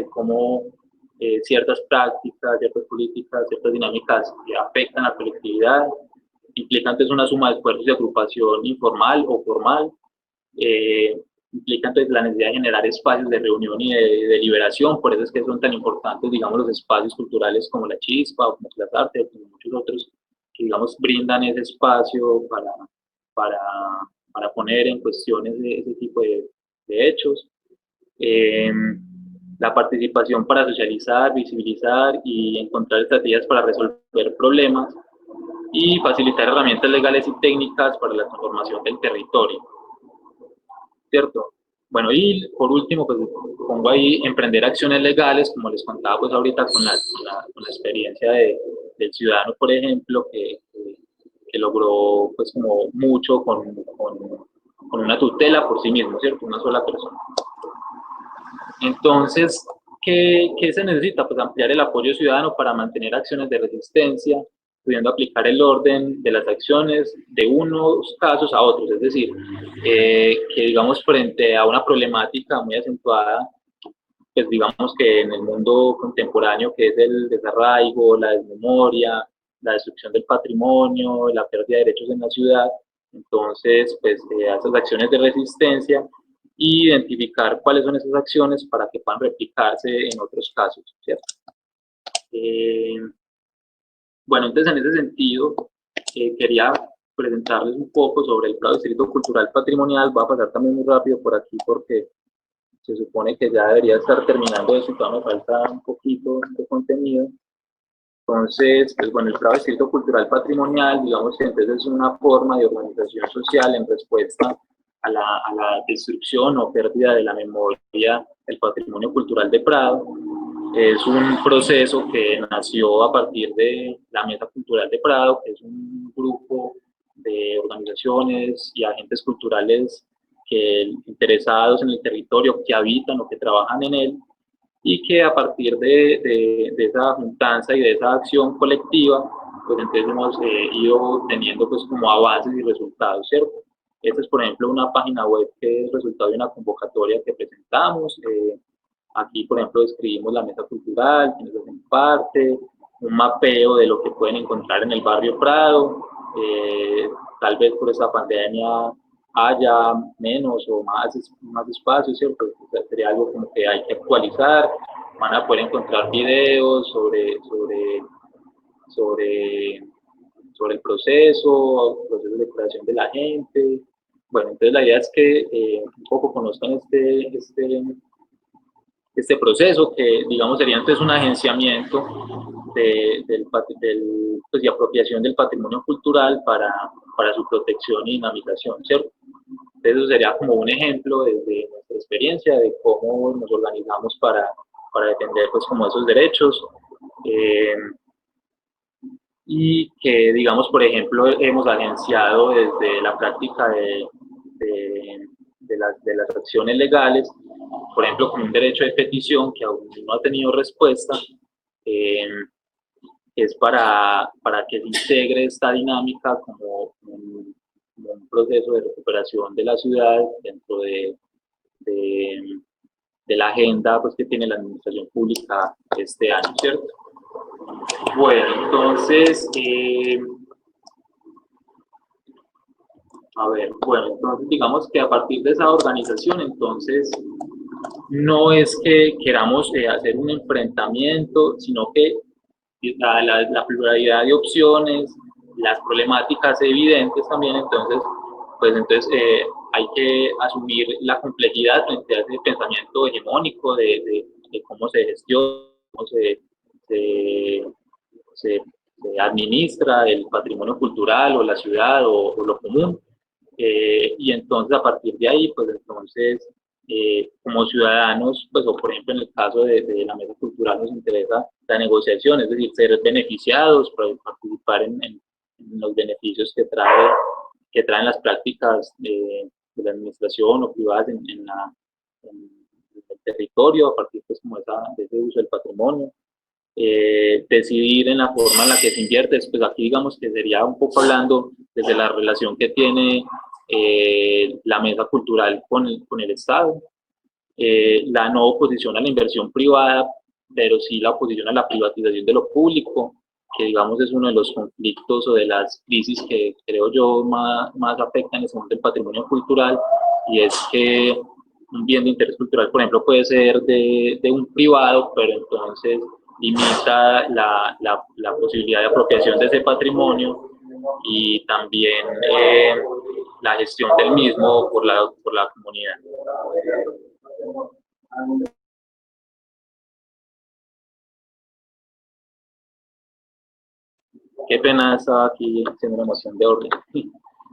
ciertas prácticas, ciertas políticas, ciertas dinámicas que afectan a la colectividad. Implica entonces una suma de esfuerzos de agrupación informal o formal, implica entonces la necesidad de generar espacios de reunión y de deliberación, por eso es que son tan importantes, digamos, los espacios culturales como la Chispa o como las Artes, como muchos otros, que, digamos, brindan ese espacio para poner en cuestiones de ese tipo de hechos. La participación para socializar, visibilizar y encontrar estrategias para resolver problemas, y facilitar herramientas legales y técnicas para la transformación del territorio, ¿cierto? Bueno, y por último, pues pongo ahí emprender acciones legales, como les contaba pues ahorita con la experiencia del ciudadano, por ejemplo, que logró pues como mucho con una tutela por sí mismo, ¿cierto? Una sola persona. Entonces, ¿qué se necesita? Pues ampliar el apoyo ciudadano para mantener acciones de resistencia, pudiendo aplicar el orden de las acciones de unos casos a otros, es decir, que digamos frente a una problemática muy acentuada, pues digamos que en el mundo contemporáneo, que es el desarraigo, la desmemoria, la destrucción del patrimonio, la pérdida de derechos en la ciudad, entonces pues esas acciones de resistencia, y identificar cuáles son esas acciones para que puedan replicarse en otros casos, ¿cierto? Bueno, entonces en ese sentido, quería presentarles un poco sobre el Prado Distrito Cultural Patrimonial. Voy a pasar también muy rápido por aquí porque se supone que ya debería estar terminando eso, todavía me falta un poquito de contenido. Entonces, pues bueno, el Prado Distrito Cultural Patrimonial, digamos que entonces es una forma de organización social en respuesta a la destrucción o pérdida de la memoria del patrimonio cultural de Prado. Es un proceso que nació a partir de la Mesa Cultural de Prado, que es un grupo de organizaciones y agentes culturales interesados en el territorio, que habitan o que trabajan en él, y que a partir de esa juntanza y de esa acción colectiva, pues entonces hemos ido teniendo pues como avances y resultados, ¿cierto? Esta es, por ejemplo, una página web que es resultado de una convocatoria que presentamos. Aquí, por ejemplo, describimos la mesa cultural, quienes hacen parte, un mapeo de lo que pueden encontrar en el barrio Prado. Tal vez por esta pandemia haya menos o más espacio, ¿cierto? O sea, sería algo como que hay que actualizar, van a poder encontrar videos sobre el proceso de creación de la gente. Bueno, entonces la idea es que un poco conozcan este proceso, que digamos sería entonces un agenciamiento pues, y apropiación del patrimonio cultural para su protección y dinamización, ¿cierto? Entonces eso sería como un ejemplo desde nuestra experiencia de cómo nos organizamos para defender pues como esos derechos. Y que, digamos, por ejemplo, hemos agenciado desde la práctica de las acciones legales, por ejemplo, con un derecho de petición que aún no ha tenido respuesta, es para que se integre esta dinámica como un proceso de recuperación de la ciudad dentro de la agenda pues, que tiene la administración pública este año, ¿cierto? Bueno, entonces, entonces digamos que a partir de esa organización, entonces, no es que queramos hacer un enfrentamiento, sino que la pluralidad de opciones, las problemáticas evidentes también, entonces, pues entonces hay que asumir la complejidad frente a ese pensamiento hegemónico de cómo se gestiona, cómo se administra el patrimonio cultural o la ciudad o lo común. Y entonces a partir de ahí, pues entonces, como ciudadanos, pues o por ejemplo en el caso de la mesa cultural nos interesa la negociación, es decir, ser beneficiados, participar en los beneficios que traen las prácticas de la administración o privadas en el territorio, a partir pues como de ese uso del patrimonio. Decidir en la forma en la que se invierte, pues aquí digamos que sería un poco hablando desde la relación que tiene la mesa cultural con el Estado, la no oposición a la inversión privada, pero sí la oposición a la privatización de lo público, que digamos es uno de los conflictos o de las crisis que creo yo más afectan en este momento el patrimonio cultural, y es que un bien de interés cultural, por ejemplo, puede ser de un privado, pero entonces limita la posibilidad de apropiación de ese patrimonio y también la gestión del mismo por la comunidad. Qué pena, estaba aquí haciendo una moción de orden.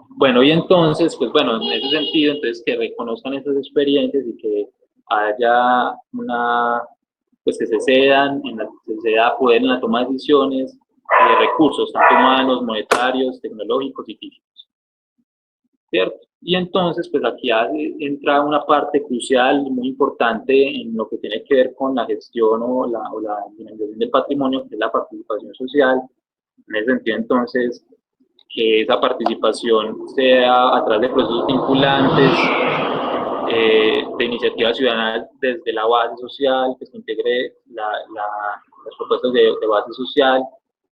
Bueno, y entonces, pues bueno, en ese sentido, entonces que reconozcan esas experiencias y que haya pues que se ceda poder en la toma de decisiones y de recursos, tanto humanos, monetarios, tecnológicos y físicos, ¿cierto? Y entonces, pues aquí entra una parte crucial, muy importante en lo que tiene que ver con la gestión o la dinamización del patrimonio, que es la participación social. En ese sentido, entonces, que esa participación sea a través de procesos vinculantes, de iniciativas ciudadanas desde la base social, que se integre las propuestas de base social,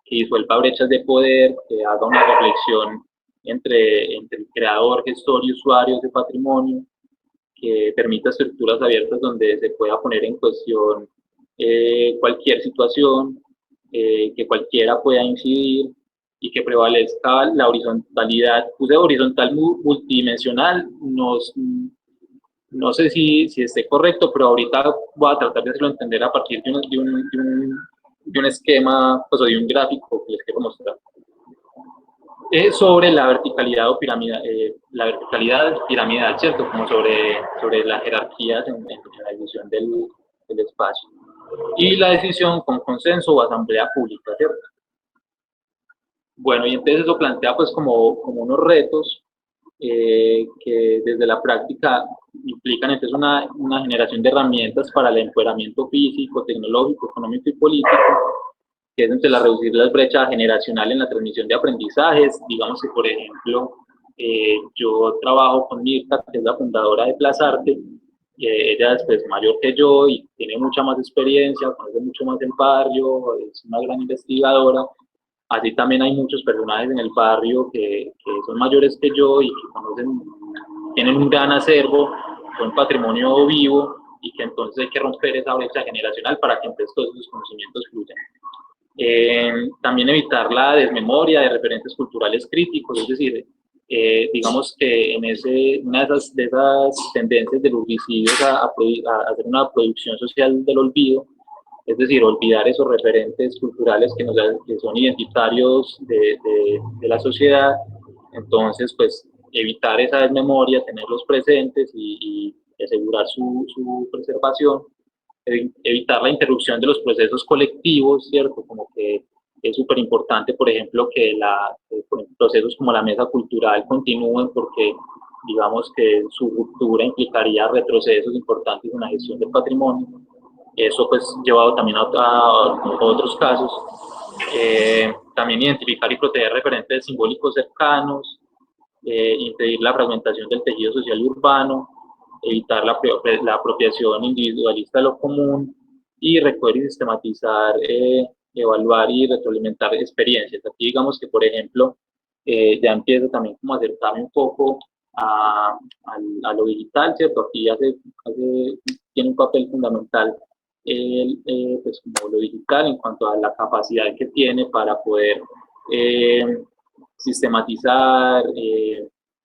que disuelva brechas de poder, que haga una reflexión entre el creador, gestor y usuarios de patrimonio, que permita estructuras abiertas donde se pueda poner en cuestión cualquier situación, que cualquiera pueda incidir y que prevalezca la horizontalidad. Puse horizontal multidimensional, no sé si esté correcto, pero ahorita voy a tratar de hacerlo entender a partir de un esquema, pues, o de un gráfico que les quiero mostrar. Sobre la verticalidad o piramidal, ¿cierto? Como sobre las jerarquías en la división del espacio. Y la decisión con consenso o asamblea pública, ¿cierto? Bueno, y entonces eso plantea pues como unos retos que desde la práctica implican entonces una generación de herramientas para el empoderamiento físico, tecnológico, económico y político, que es entre reducir la brecha generacional en la transmisión de aprendizajes. Digamos que, por ejemplo, yo trabajo con Mirta, que es la fundadora de Plazarte, ella es pues, mayor que yo y tiene mucha más experiencia, conoce mucho más el barrio, es una gran investigadora. Así también hay muchos personajes en el barrio que son mayores que yo y que conocen tienen un gran acervo, un patrimonio vivo, y que entonces hay que romper esa brecha generacional para que entonces todos esos conocimientos fluyan. También evitar la desmemoria de referentes culturales críticos, es decir, digamos que en una de esas tendencias de los suicidios a hacer una producción social del olvido, es decir, olvidar esos referentes culturales que son identitarios de la sociedad. Entonces, pues evitar esa desmemoria, tenerlos presentes y asegurar su preservación, evitar la interrupción de los procesos colectivos, ¿cierto? Como que es súper importante, por ejemplo, que procesos como la mesa cultural continúen, porque digamos que su ruptura implicaría retrocesos importantes en la gestión del patrimonio. Eso pues llevado también a otros casos. También identificar y proteger referentes simbólicos cercanos, impedir la fragmentación del tejido social y urbano, evitar la apropiación individualista de lo común, y recoger y sistematizar, evaluar y retroalimentar experiencias. Aquí digamos que, por ejemplo, ya empiezo también como a acercarme un poco a lo digital, ¿cierto? Aquí tiene un papel fundamental pues como lo digital en cuanto a la capacidad que tiene para poder sistematizar,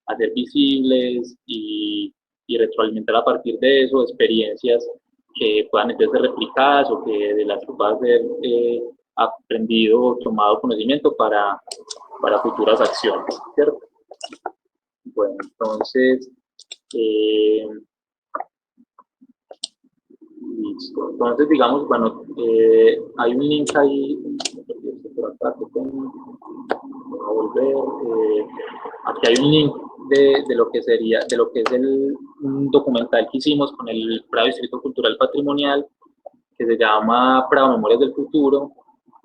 hacer visibles y retroalimentar a partir de eso experiencias que puedan entonces ser replicadas o que de las que pueda ser aprendido o tomado conocimiento para futuras acciones, ¿cierto? Bueno, entonces, listo. Entonces, digamos, bueno, hay un link ahí, a volver, aquí hay un link de lo que sería, de lo que es un documental que hicimos con el Prado Distrito Cultural Patrimonial, que se llama Prado Memorias del Futuro,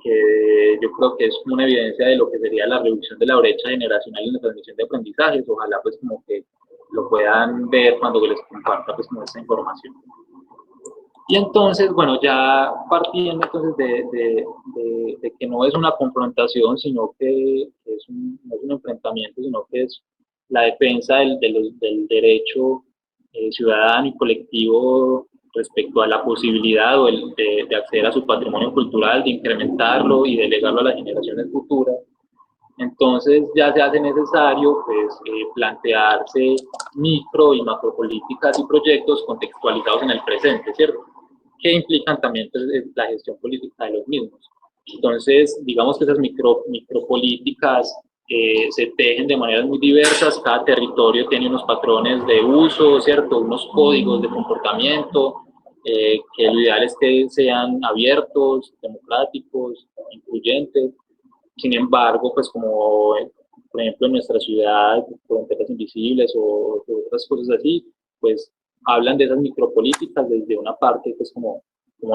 que yo creo que es una evidencia de lo que sería la reducción de la brecha generacional en la transmisión de aprendizajes. Ojalá pues como que lo puedan ver cuando les comparta pues como esta información. Y entonces, bueno, ya partiendo entonces de que no es una confrontación, sino que no es un enfrentamiento, sino que es la defensa del derecho ciudadano y colectivo respecto a la posibilidad de acceder a su patrimonio cultural, de incrementarlo y de legarlo a las generaciones futuras. Entonces ya se hace necesario pues, plantearse micro y macropolíticas y proyectos contextualizados en el presente, ¿cierto? Que implican también pues, la gestión política de los mismos. Entonces, digamos que esas micropolíticas se tejen de maneras muy diversas, cada territorio tiene unos patrones de uso, ¿cierto? Unos códigos de comportamiento, que lo ideal es que sean abiertos, democráticos, incluyentes. Sin embargo, pues como por ejemplo en nuestra ciudad, fronteras invisibles o otras cosas así, pues hablan de esas micropolíticas desde una parte pues como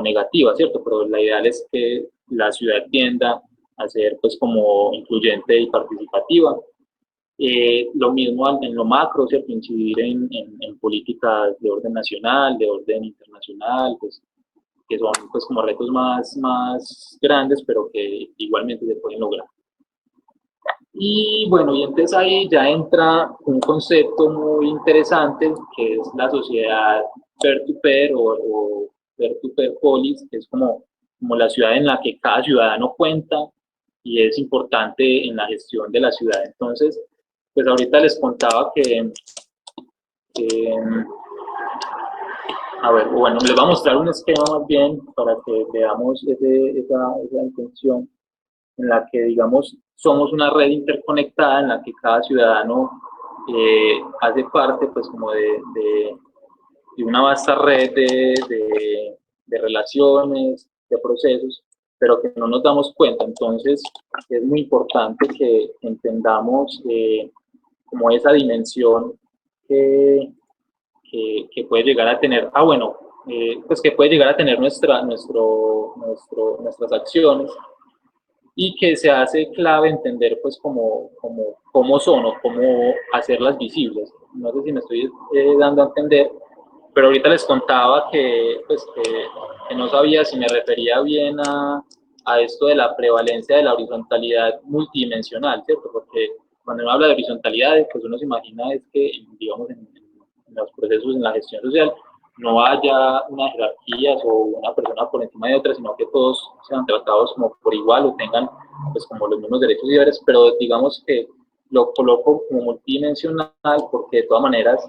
negativa, ¿cierto? Pero la ideal es que la ciudad tienda a ser pues como incluyente y participativa. Lo mismo en lo macro, ¿cierto? Incidir en políticas de orden nacional, de orden internacional, pues que son pues como retos más grandes, pero que igualmente se pueden lograr. Y bueno, y entonces ahí ya entra un concepto muy interesante, que es la sociedad peer-to-peer o peer-to-peer polis, que es como la ciudad en la que cada ciudadano cuenta y es importante en la gestión de la ciudad. Entonces, pues ahorita les contaba que a ver, bueno, les voy a mostrar un esquema más bien para que veamos esa intención en la que, digamos, somos una red interconectada en la que cada ciudadano hace parte, pues, como de una vasta red de relaciones, de procesos, pero que no nos damos cuenta. Entonces, es muy importante que entendamos como esa dimensión que puede llegar a tener, pues que puede llegar a tener nuestras acciones, y que se hace clave entender pues cómo son o cómo hacerlas visibles. No sé si me estoy dando a entender, pero ahorita les contaba pues, que no sabía si me refería bien a esto de la prevalencia de la horizontalidad multidimensional, ¿cierto? Porque cuando uno habla de horizontalidad, pues uno se imagina es que, digamos, en en los procesos, en la gestión social, no haya unas jerarquías o una persona por encima de otra, sino que todos sean tratados como por igual o tengan pues como los mismos derechos y deberes, pero digamos que lo coloco como multidimensional porque de todas maneras,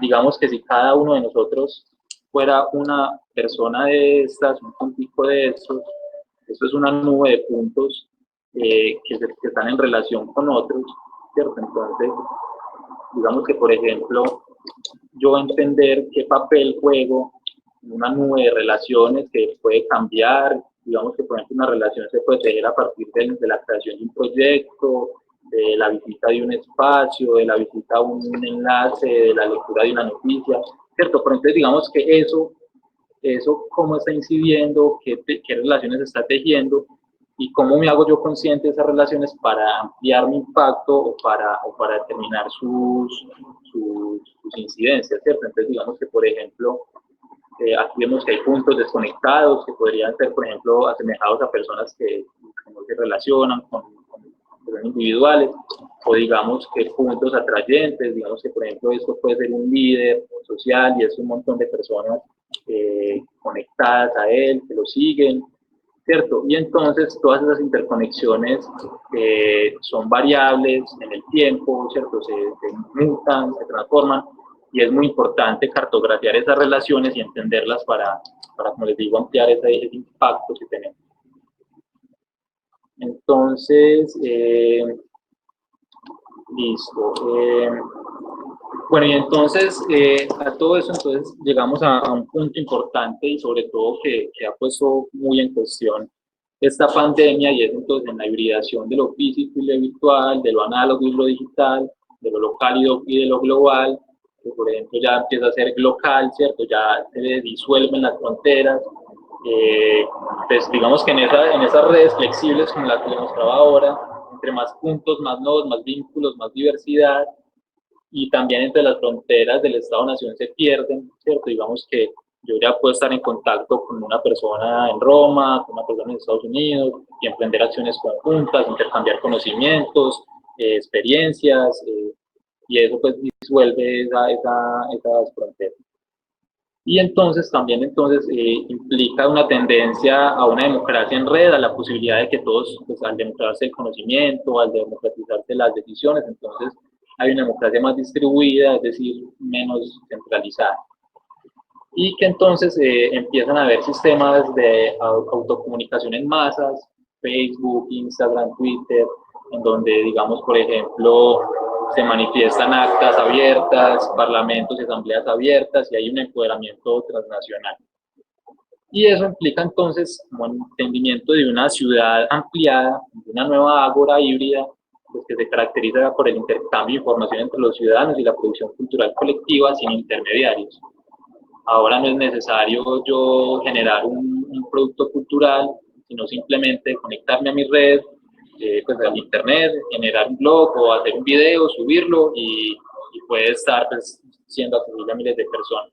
digamos que si cada uno de nosotros fuera una persona de estas, un puntico de estos, esto es una nube de puntos que están en relación con otros, ¿cierto? Entonces, digamos que, por ejemplo, yo entender qué papel juego en una nube de relaciones que puede cambiar, digamos que, por ejemplo, una relación se puede tejer a partir de la creación de un proyecto, de la visita de un espacio, de la visita a un enlace, de la lectura de una noticia, ¿cierto? Pero entonces, digamos que eso cómo está incidiendo, qué relaciones está tejiendo y cómo me hago yo consciente de esas relaciones para ampliar mi impacto o para determinar sus incidencias, ¿cierto? Entonces, digamos que, por ejemplo, aquí vemos que hay puntos desconectados que podrían ser, por ejemplo, asemejados a personas que no se relacionan con personas individuales, o digamos que puntos atrayentes, digamos que, por ejemplo, esto puede ser un líder social y es un montón de personas conectadas a él, que lo siguen, ¿cierto? Y entonces todas esas interconexiones son variables en el tiempo, ¿cierto? Se mutan, se transforman, y es muy importante cartografiar esas relaciones y entenderlas para como les digo, ampliar ese impacto que tenemos. Entonces, listo. Bueno, y entonces, a todo eso, entonces llegamos a un punto importante y sobre todo que ha puesto muy en cuestión esta pandemia, y es entonces en la hibridación de lo físico y lo virtual, de lo análogo y lo digital, de lo local y de lo global, que por ejemplo ya empieza a ser local, ¿cierto? Ya se disuelven las fronteras. Pues digamos que en esas redes flexibles como la que mostraba ahora, entre más puntos, más nodos, más vínculos, más diversidad, y también entre las fronteras del Estado-Nación se pierden, ¿cierto? Digamos que yo ya puedo estar en contacto con una persona en Roma, con una persona en Estados Unidos, y emprender acciones conjuntas, intercambiar conocimientos, experiencias, y eso pues disuelve esas fronteras. Y entonces también implica una tendencia a una democracia en red, a la posibilidad de que todos, pues, al democratizarse el conocimiento, al democratizarse las decisiones, entonces hay una democracia más distribuida, es decir, menos centralizada. Y que entonces empiezan a haber sistemas de autocomunicación en masas, Facebook, Instagram, Twitter, en donde, digamos, por ejemplo, se manifiestan actas abiertas, parlamentos y asambleas abiertas, y hay un empoderamiento transnacional. Y eso implica entonces como un entendimiento de una ciudad ampliada, de una nueva ágora híbrida, pues, que se caracteriza por el intercambio de información entre los ciudadanos y la producción cultural colectiva sin intermediarios. Ahora no es necesario yo generar un producto cultural, sino simplemente conectarme a mi red, pues al internet, generar un blog o hacer un video, subirlo y puede estar pues, siendo accesible a miles de personas.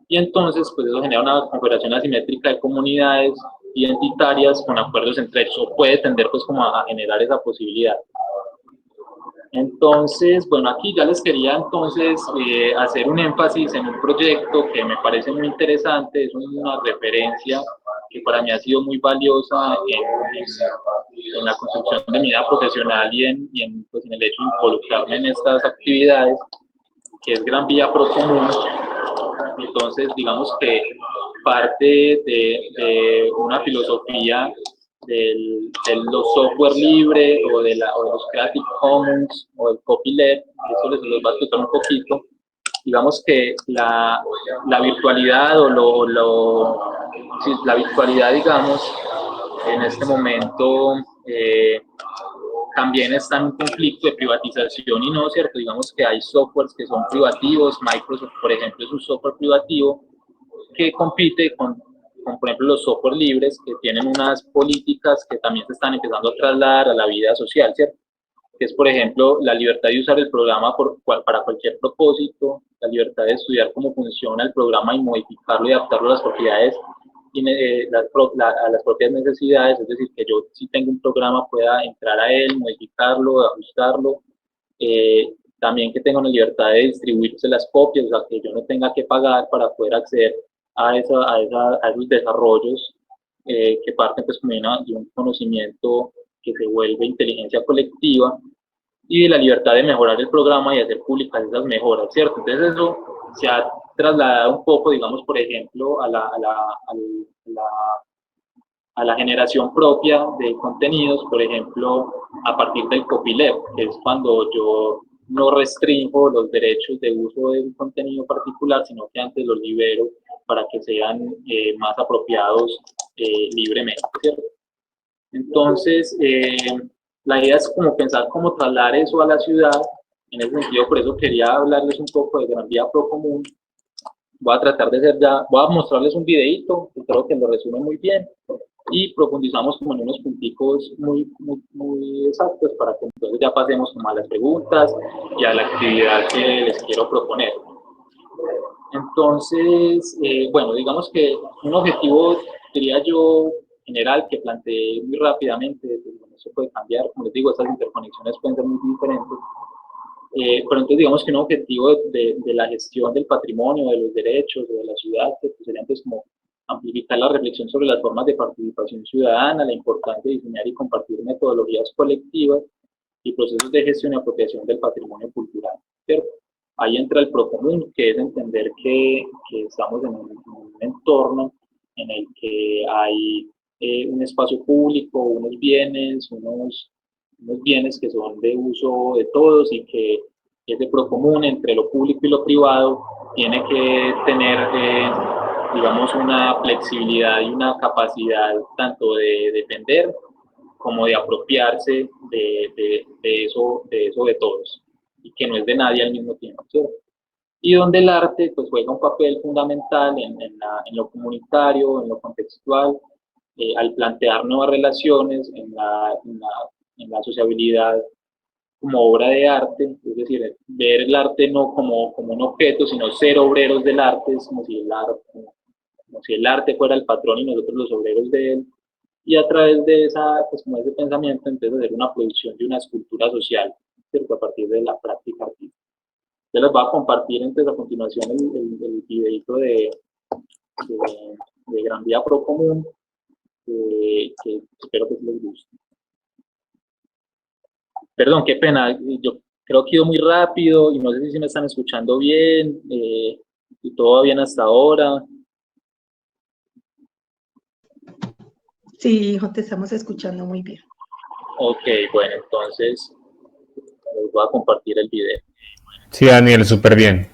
Y entonces pues eso genera una configuración asimétrica de comunidades identitarias con acuerdos entre ellos, o puede tender pues como a generar esa posibilidad. Entonces, bueno, aquí ya les quería entonces hacer un énfasis en un proyecto que me parece muy interesante, es una referencia que para mí ha sido muy valiosa en la construcción de mi vida profesional y pues, en el hecho de involucrarme en estas actividades, que es Gran Vía Pro Común. Entonces, digamos que parte de una filosofía de los software libre o de los Creative Commons o el copyleft, eso les los va a explicar un poquito. Digamos que la virtualidad la virtualidad, digamos, en este momento también está en un conflicto de privatización y no, ¿cierto? Digamos que hay softwares que son privativos, Microsoft, por ejemplo, es un software privativo que compite con por ejemplo, los software libres, que tienen unas políticas que también se están empezando a trasladar a la vida social, ¿cierto? Que es, por ejemplo, la libertad de usar el programa para cualquier propósito, la libertad de estudiar cómo funciona el programa y modificarlo y adaptarlo a las propiedades a las propias necesidades, es decir, que yo si tengo un programa pueda entrar a él, modificarlo, ajustarlo, también que tengan la libertad de distribuirse las copias, o sea, que yo no tenga que pagar para poder acceder a esos desarrollos que parten pues como de un conocimiento que se vuelve inteligencia colectiva, y de la libertad de mejorar el programa y hacer públicas esas mejoras, ¿cierto? Entonces eso se ha trasladado un poco, digamos, por ejemplo, a la generación propia de contenidos, por ejemplo, a partir del copyleft, que es cuando yo no restringo los derechos de uso de un contenido particular, sino que antes los libero para que sean más apropiados libremente, ¿cierto? Entonces, la idea es como pensar cómo trasladar eso a la ciudad. En ese sentido, por eso quería hablarles un poco de Gran Vía Procomún. Voy a tratar de hacer ya, voy a mostrarles un videito, que creo que lo resume muy bien, y profundizamos como en unos punticos muy exactos para que entonces ya pasemos como a las preguntas y a la actividad que les quiero proponer. Entonces, bueno, digamos que un objetivo, diría yo, general que planteé muy rápidamente, pues, no se puede cambiar, como les digo, estas interconexiones pueden ser muy diferentes, pero entonces digamos que un objetivo de la gestión del patrimonio, de los derechos, de la ciudad, pues sería entonces como amplificar la reflexión sobre las formas de participación ciudadana, la importancia de diseñar y compartir metodologías colectivas y procesos de gestión y apropiación del patrimonio cultural, ¿cierto? Ahí entra el procomún, que es entender que estamos en un entorno en el que hay un espacio público, unos bienes que son de uso de todos y que ese procomún entre lo público y lo privado tiene que tener, digamos, una flexibilidad y una capacidad tanto de defender como de apropiarse de eso de todos, y que no es de nadie al mismo tiempo, ¿cierto? Y donde el arte pues juega un papel fundamental en lo comunitario, en lo contextual, al plantear nuevas relaciones en la sociabilidad como obra de arte, es decir, ver el arte no como un objeto, sino ser obreros del arte, es como si el arte fuera el patrón y nosotros los obreros de él, y a través de pues como ese pensamiento, entonces hacer una producción de una escultura social, ¿cierto? A partir de la práctica artística. Yo les voy a compartir entonces a continuación el videito de Gran Vía Procomún, que espero que les guste. Perdón, qué pena, yo creo que he ido muy rápido y no sé si me están escuchando bien, y todo va bien hasta ahora. Sí, hijo, te estamos escuchando muy bien. Ok, bueno, entonces les voy a compartir el video. Sí, Daniel, súper bien.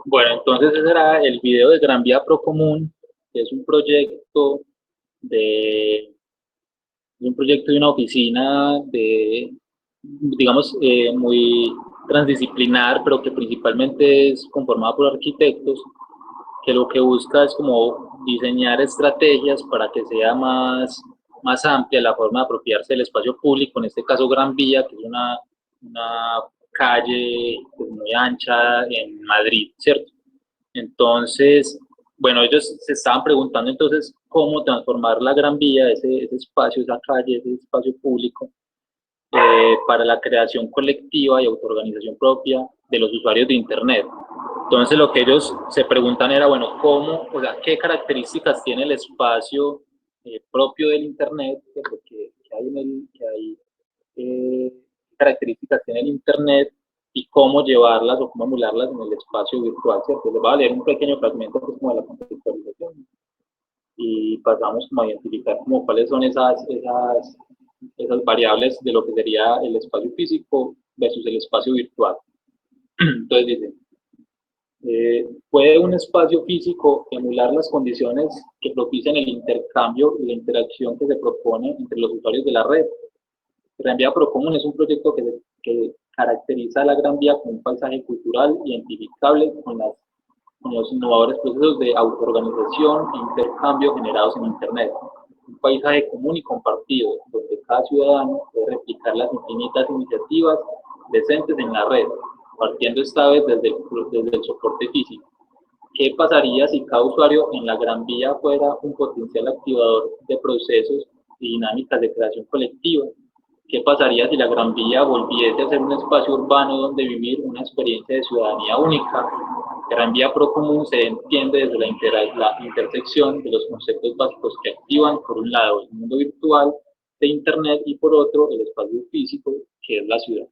Bueno, entonces ese era el video de Gran Vía Procomún, que es un proyecto de una oficina de, digamos, muy transdisciplinar, pero que principalmente es conformada por arquitectos, que lo que busca es como diseñar estrategias para que sea más amplia la forma de apropiarse del espacio público, en este caso Gran Vía, que es una calle pues, muy ancha en Madrid, ¿cierto? Entonces, bueno, ellos se estaban preguntando entonces cómo transformar la Gran Vía, ese espacio, esa calle, ese espacio público, para la creación colectiva y autoorganización propia de los usuarios de Internet. Entonces, lo que ellos se preguntan era, bueno, ¿cómo, o sea, qué características tiene el espacio propio del Internet? ¿Qué características tiene el Internet y cómo llevarlas o cómo emularlas en el espacio virtual, ¿cierto? Les voy a leer un pequeño fragmento pues, como de la contextualización y pasamos como a identificar como cuáles son esas variables de lo que sería el espacio físico versus el espacio virtual. Entonces dice, ¿puede un espacio físico emular las condiciones que propician el intercambio y la interacción que se propone entre los usuarios de la red? Gran Vía Procomún es un proyecto que caracteriza a la Gran Vía como un paisaje cultural identificable con los innovadores procesos de autoorganización e intercambio generados en Internet. Un paisaje común y compartido, donde cada ciudadano puede replicar las infinitas iniciativas presentes en la red, partiendo esta vez desde el soporte físico. ¿Qué pasaría si cada usuario en la Gran Vía fuera un potencial activador de procesos y dinámicas de creación colectiva? ¿Qué pasaría si la Gran Vía volviese a ser un espacio urbano donde vivir una experiencia de ciudadanía única? Gran Vía Procomún se entiende desde la intersección de los conceptos básicos que activan, por un lado, el mundo virtual de Internet y por otro, el espacio físico, que es la ciudad.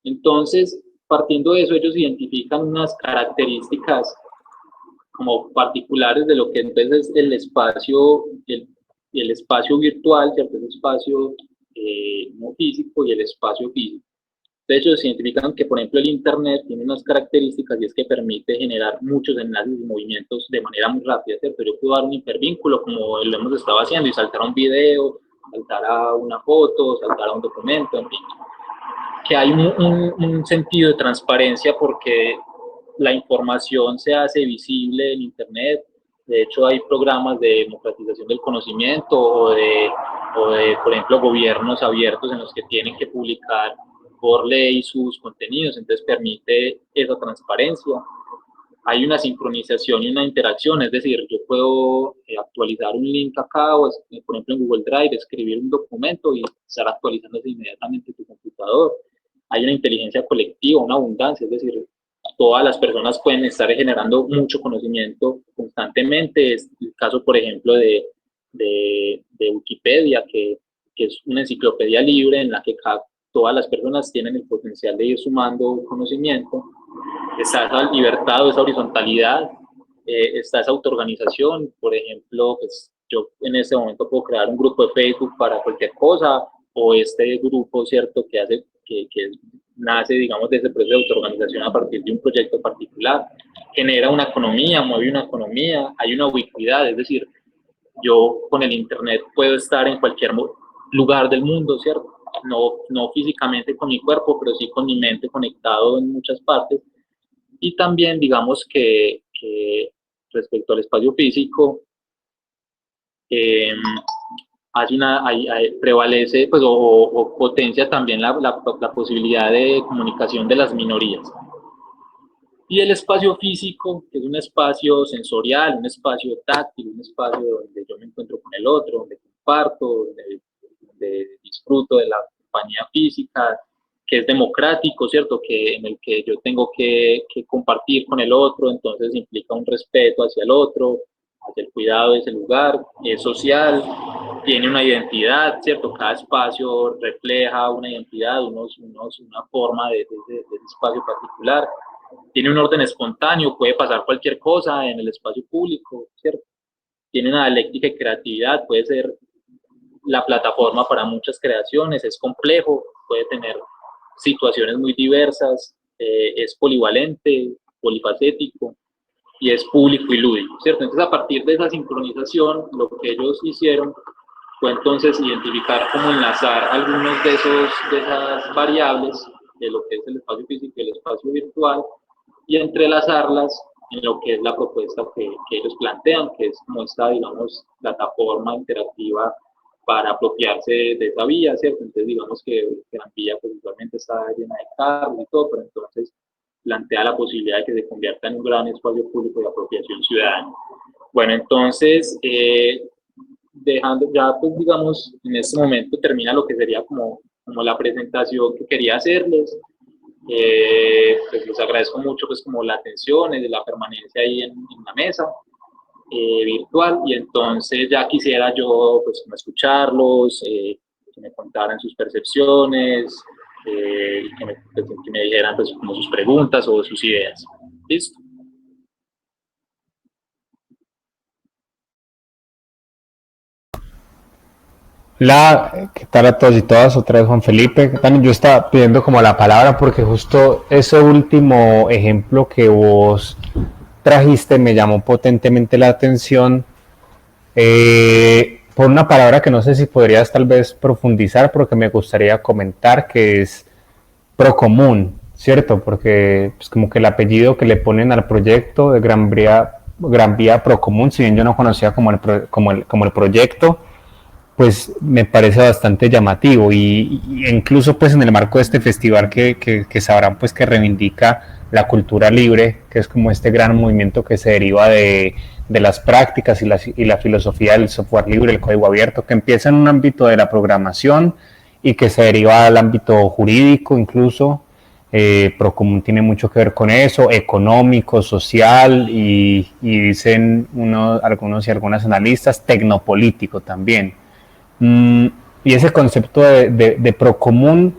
Entonces, partiendo de eso, ellos identifican unas características como particulares de lo que entonces es el espacio virtual, ¿cierto? El espacio no físico y el espacio físico. De hecho, se identifican que, por ejemplo, el Internet tiene unas características y es que permite generar muchos enlaces y movimientos de manera muy rápida, ¿cierto? Yo puedo dar un hipervínculo como lo hemos estado haciendo y saltar a un video, saltar a una foto, saltar a un documento, en fin. Que hay un sentido de transparencia porque la información se hace visible en Internet. De hecho, hay programas de democratización del conocimiento o de, por ejemplo, gobiernos abiertos en los que tienen que publicar por ley sus contenidos, entonces permite esa transparencia. Hay una sincronización y una interacción, es decir, yo puedo actualizar un link acá, o por ejemplo en Google Drive, escribir un documento y estar actualizándose inmediatamente tu computador. Hay una inteligencia colectiva, una abundancia, es decir, todas las personas pueden estar generando mucho conocimiento constantemente. Es el caso, por ejemplo, de Wikipedia, que es una enciclopedia libre en la que todas las personas tienen el potencial de ir sumando conocimiento. Está esa libertad o esa horizontalidad, está esa autoorganización. Por ejemplo, pues yo en este momento puedo crear un grupo de Facebook para cualquier cosa, o este grupo, ¿cierto?, que nace, digamos, de ese proceso de autoorganización a partir de un proyecto particular, genera una economía, mueve una economía, hay una ubicuidad, es decir, yo con el Internet puedo estar en cualquier lugar del mundo, ¿cierto? No físicamente con mi cuerpo, pero sí con mi mente conectado en muchas partes. Y también, digamos que respecto al espacio físico, prevalece pues, o potencia también la posibilidad de comunicación de las minorías. Y el espacio físico, que es un espacio sensorial, un espacio táctil, un espacio donde yo me encuentro con el otro, donde comparto, donde disfruto de la compañía física, que es democrático, ¿cierto? En el que yo tengo que compartir con el otro, entonces implica un respeto hacia el otro, hacia el cuidado de ese lugar, es social, tiene una identidad, ¿cierto? Cada espacio refleja una identidad, una forma de ese espacio particular. Tiene un orden espontáneo, puede pasar cualquier cosa en el espacio público, ¿cierto? Tiene una dialéctica y creatividad, puede ser la plataforma para muchas creaciones, es complejo, puede tener situaciones muy diversas, es polivalente, polifacético y es público y lúdico, ¿cierto? Entonces, a partir de esa sincronización, lo que ellos hicieron fue entonces identificar cómo enlazar algunos de esas variables de lo que es el espacio físico y el espacio virtual y entrelazarlas en lo que es la propuesta que ellos plantean, que es como esta, digamos, plataforma interactiva para apropiarse de esa vía, ¿cierto? Entonces, digamos que Gran Vía pues usualmente está llena de carros y todo, pero entonces plantea la posibilidad de que se convierta en un gran espacio público de apropiación ciudadana. Bueno, entonces, dejando ya, pues digamos, en este momento termina lo que sería como la presentación que quería hacerles. Pues les agradezco mucho pues como la atención, la permanencia ahí en la mesa virtual, y entonces ya quisiera yo pues como escucharlos, que me contaran sus percepciones, que me dijeran pues como sus preguntas o sus ideas. ¿Listo? ¿Qué tal a todos y todas? Otra vez Juan Felipe. También yo estaba pidiendo como la palabra porque justo ese último ejemplo que vos trajiste me llamó potentemente la atención, por una palabra que no sé si podrías tal vez profundizar, porque me gustaría comentar, que es Procomún, ¿cierto? Porque pues, como que el apellido que le ponen al proyecto de Gran Vía Procomún, si bien yo no conocía como el proyecto, pues me parece bastante llamativo, y incluso pues en el marco de este festival que sabrán pues que reivindica la cultura libre, que es como este gran movimiento que se deriva de las prácticas y la filosofía del software libre, el código abierto, que empieza en un ámbito de la programación y que se deriva al ámbito jurídico incluso. Procomún tiene mucho que ver con eso, económico, social y dicen algunos y algunas analistas, tecnopolítico también. Y ese concepto de procomún,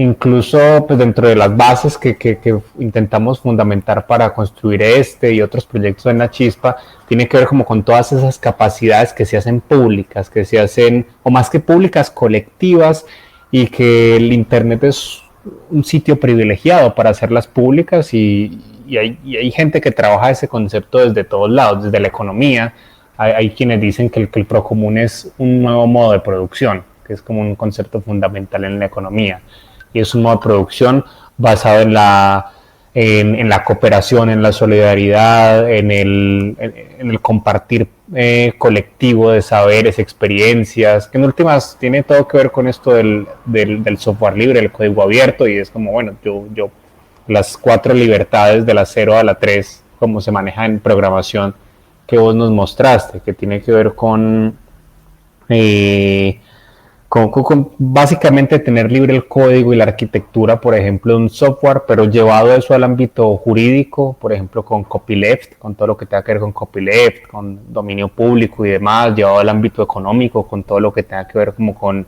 incluso pues, dentro de las bases que intentamos fundamentar para construir este y otros proyectos en La Chispa, tiene que ver como con todas esas capacidades que se hacen públicas, que se hacen, o más que públicas, colectivas, y que el Internet es un sitio privilegiado para hacerlas públicas, y hay gente que trabaja ese concepto desde todos lados, desde la economía. Hay quienes dicen que el procomún es un nuevo modo de producción, que es como un concepto fundamental en la economía, y es un modo de producción basado en la cooperación, en la solidaridad, en el compartir colectivo de saberes, experiencias, que en últimas tiene todo que ver con esto del software libre, el código abierto, y es como, bueno, yo las 4 libertades de la 0 a la 3, como se maneja en programación, que vos nos mostraste, que tiene que ver con básicamente tener libre el código y la arquitectura, por ejemplo, de un software, pero llevado eso al ámbito jurídico, por ejemplo, con copyleft, con todo lo que tenga que ver con copyleft, con dominio público y demás, llevado al ámbito económico, con todo lo que tenga que ver como con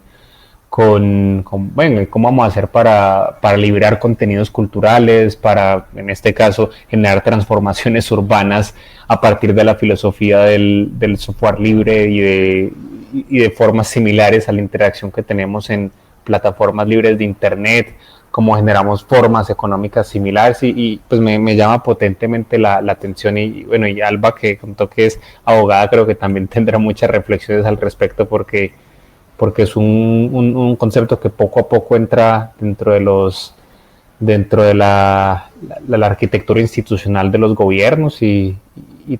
bueno, cómo vamos a hacer para liberar contenidos culturales, para, en este caso, generar transformaciones urbanas a partir de la filosofía del software libre y de formas similares a la interacción que tenemos en plataformas libres de Internet, cómo generamos formas económicas similares, y pues me llama potentemente la atención, y bueno, y Alba, que contó que es abogada, creo que también tendrá muchas reflexiones al respecto, porque es un concepto que poco a poco entra dentro de la arquitectura institucional de los gobiernos, y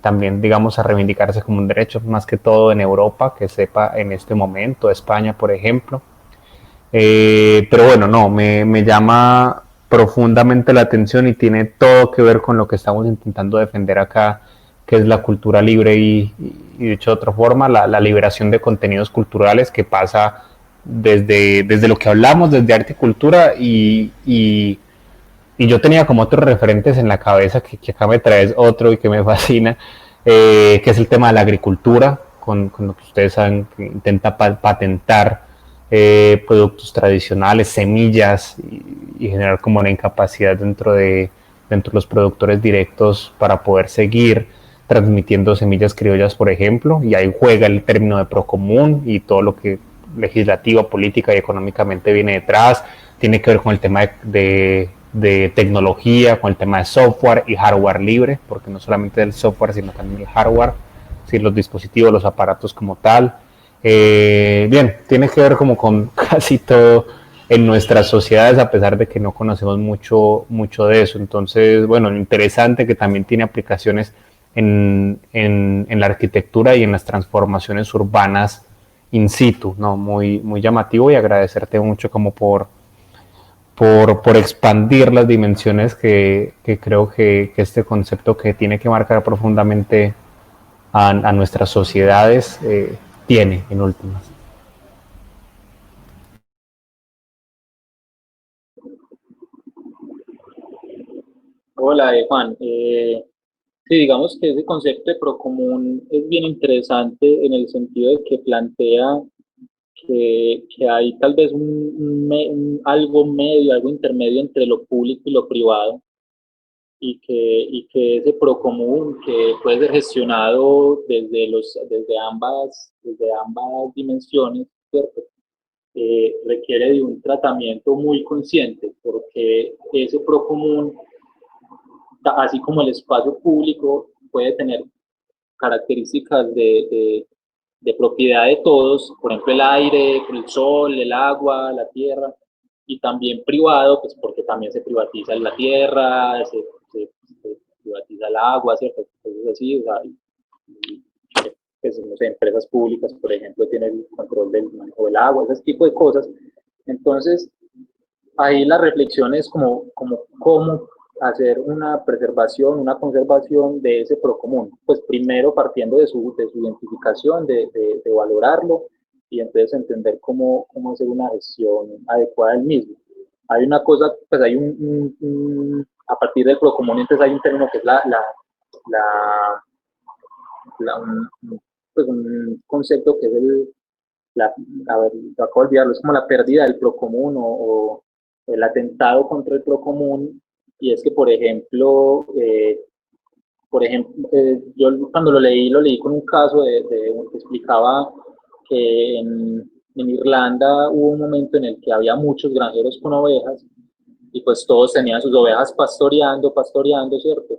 también, digamos, a reivindicarse como un derecho, más que todo en Europa, que sepa en este momento, España, por ejemplo. Pero bueno, no, me llama profundamente la atención, y tiene todo que ver con lo que estamos intentando defender acá, que es la cultura libre y dicho de otra forma, la liberación de contenidos culturales, que pasa desde lo que hablamos, desde arte y cultura, y yo tenía como otros referentes en la cabeza, que acá me traes otro y que me fascina, que es el tema de la agricultura, con lo que ustedes saben, que intenta patentar productos tradicionales, semillas, y generar como una incapacidad dentro de los productores directos para poder seguir transmitiendo semillas criollas, por ejemplo, y ahí juega el término de procomún y todo lo que legislativo, política y económicamente viene detrás. Tiene que ver con el tema de de tecnología, con el tema de software y hardware libre, porque no solamente el software, sino también el hardware, sí, los dispositivos, los aparatos como tal. Bien, tiene que ver como con casi todo en nuestras sociedades, a pesar de que no conocemos mucho de eso. Entonces, bueno, interesante que también tiene aplicaciones en la arquitectura y en las transformaciones urbanas in situ, ¿no? Muy llamativo, y agradecerte mucho como por expandir las dimensiones que creo que este concepto que tiene que marcar profundamente a nuestras sociedades tiene en últimas. Hola, Juan. Sí, digamos que ese concepto de procomún es bien interesante en el sentido de que plantea que hay tal vez algo medio, algo intermedio entre lo público y lo privado, y que ese procomún que puede ser gestionado desde ambas dimensiones, ¿cierto? Requiere de un tratamiento muy consciente, porque ese procomún, así como el espacio público, puede tener características de propiedad de todos, por ejemplo el aire, el sol, el agua, la tierra, y también privado, pues porque también se privatiza la tierra, se privatiza el agua, ¿cierto? Entonces así, o sea, pues, no sé, empresas públicas, por ejemplo, tienen el control del manejo del agua, ese tipo de cosas. Entonces, ahí la reflexión es como cómo hacer una preservación, una conservación de ese procomún. Pues primero partiendo de su identificación, de valorarlo, y entonces entender cómo hacer una gestión adecuada del mismo. Hay una cosa, pues hay a partir del procomún, entonces hay un término que es la, pues un concepto que es a ver, acabo de olvidarlo, es como la pérdida del procomún o el atentado contra el procomún. Y es que, yo cuando lo leí con un caso que explicaba que en Irlanda hubo un momento en el que había muchos granjeros con ovejas, y pues todos tenían sus ovejas pastoreando, ¿cierto?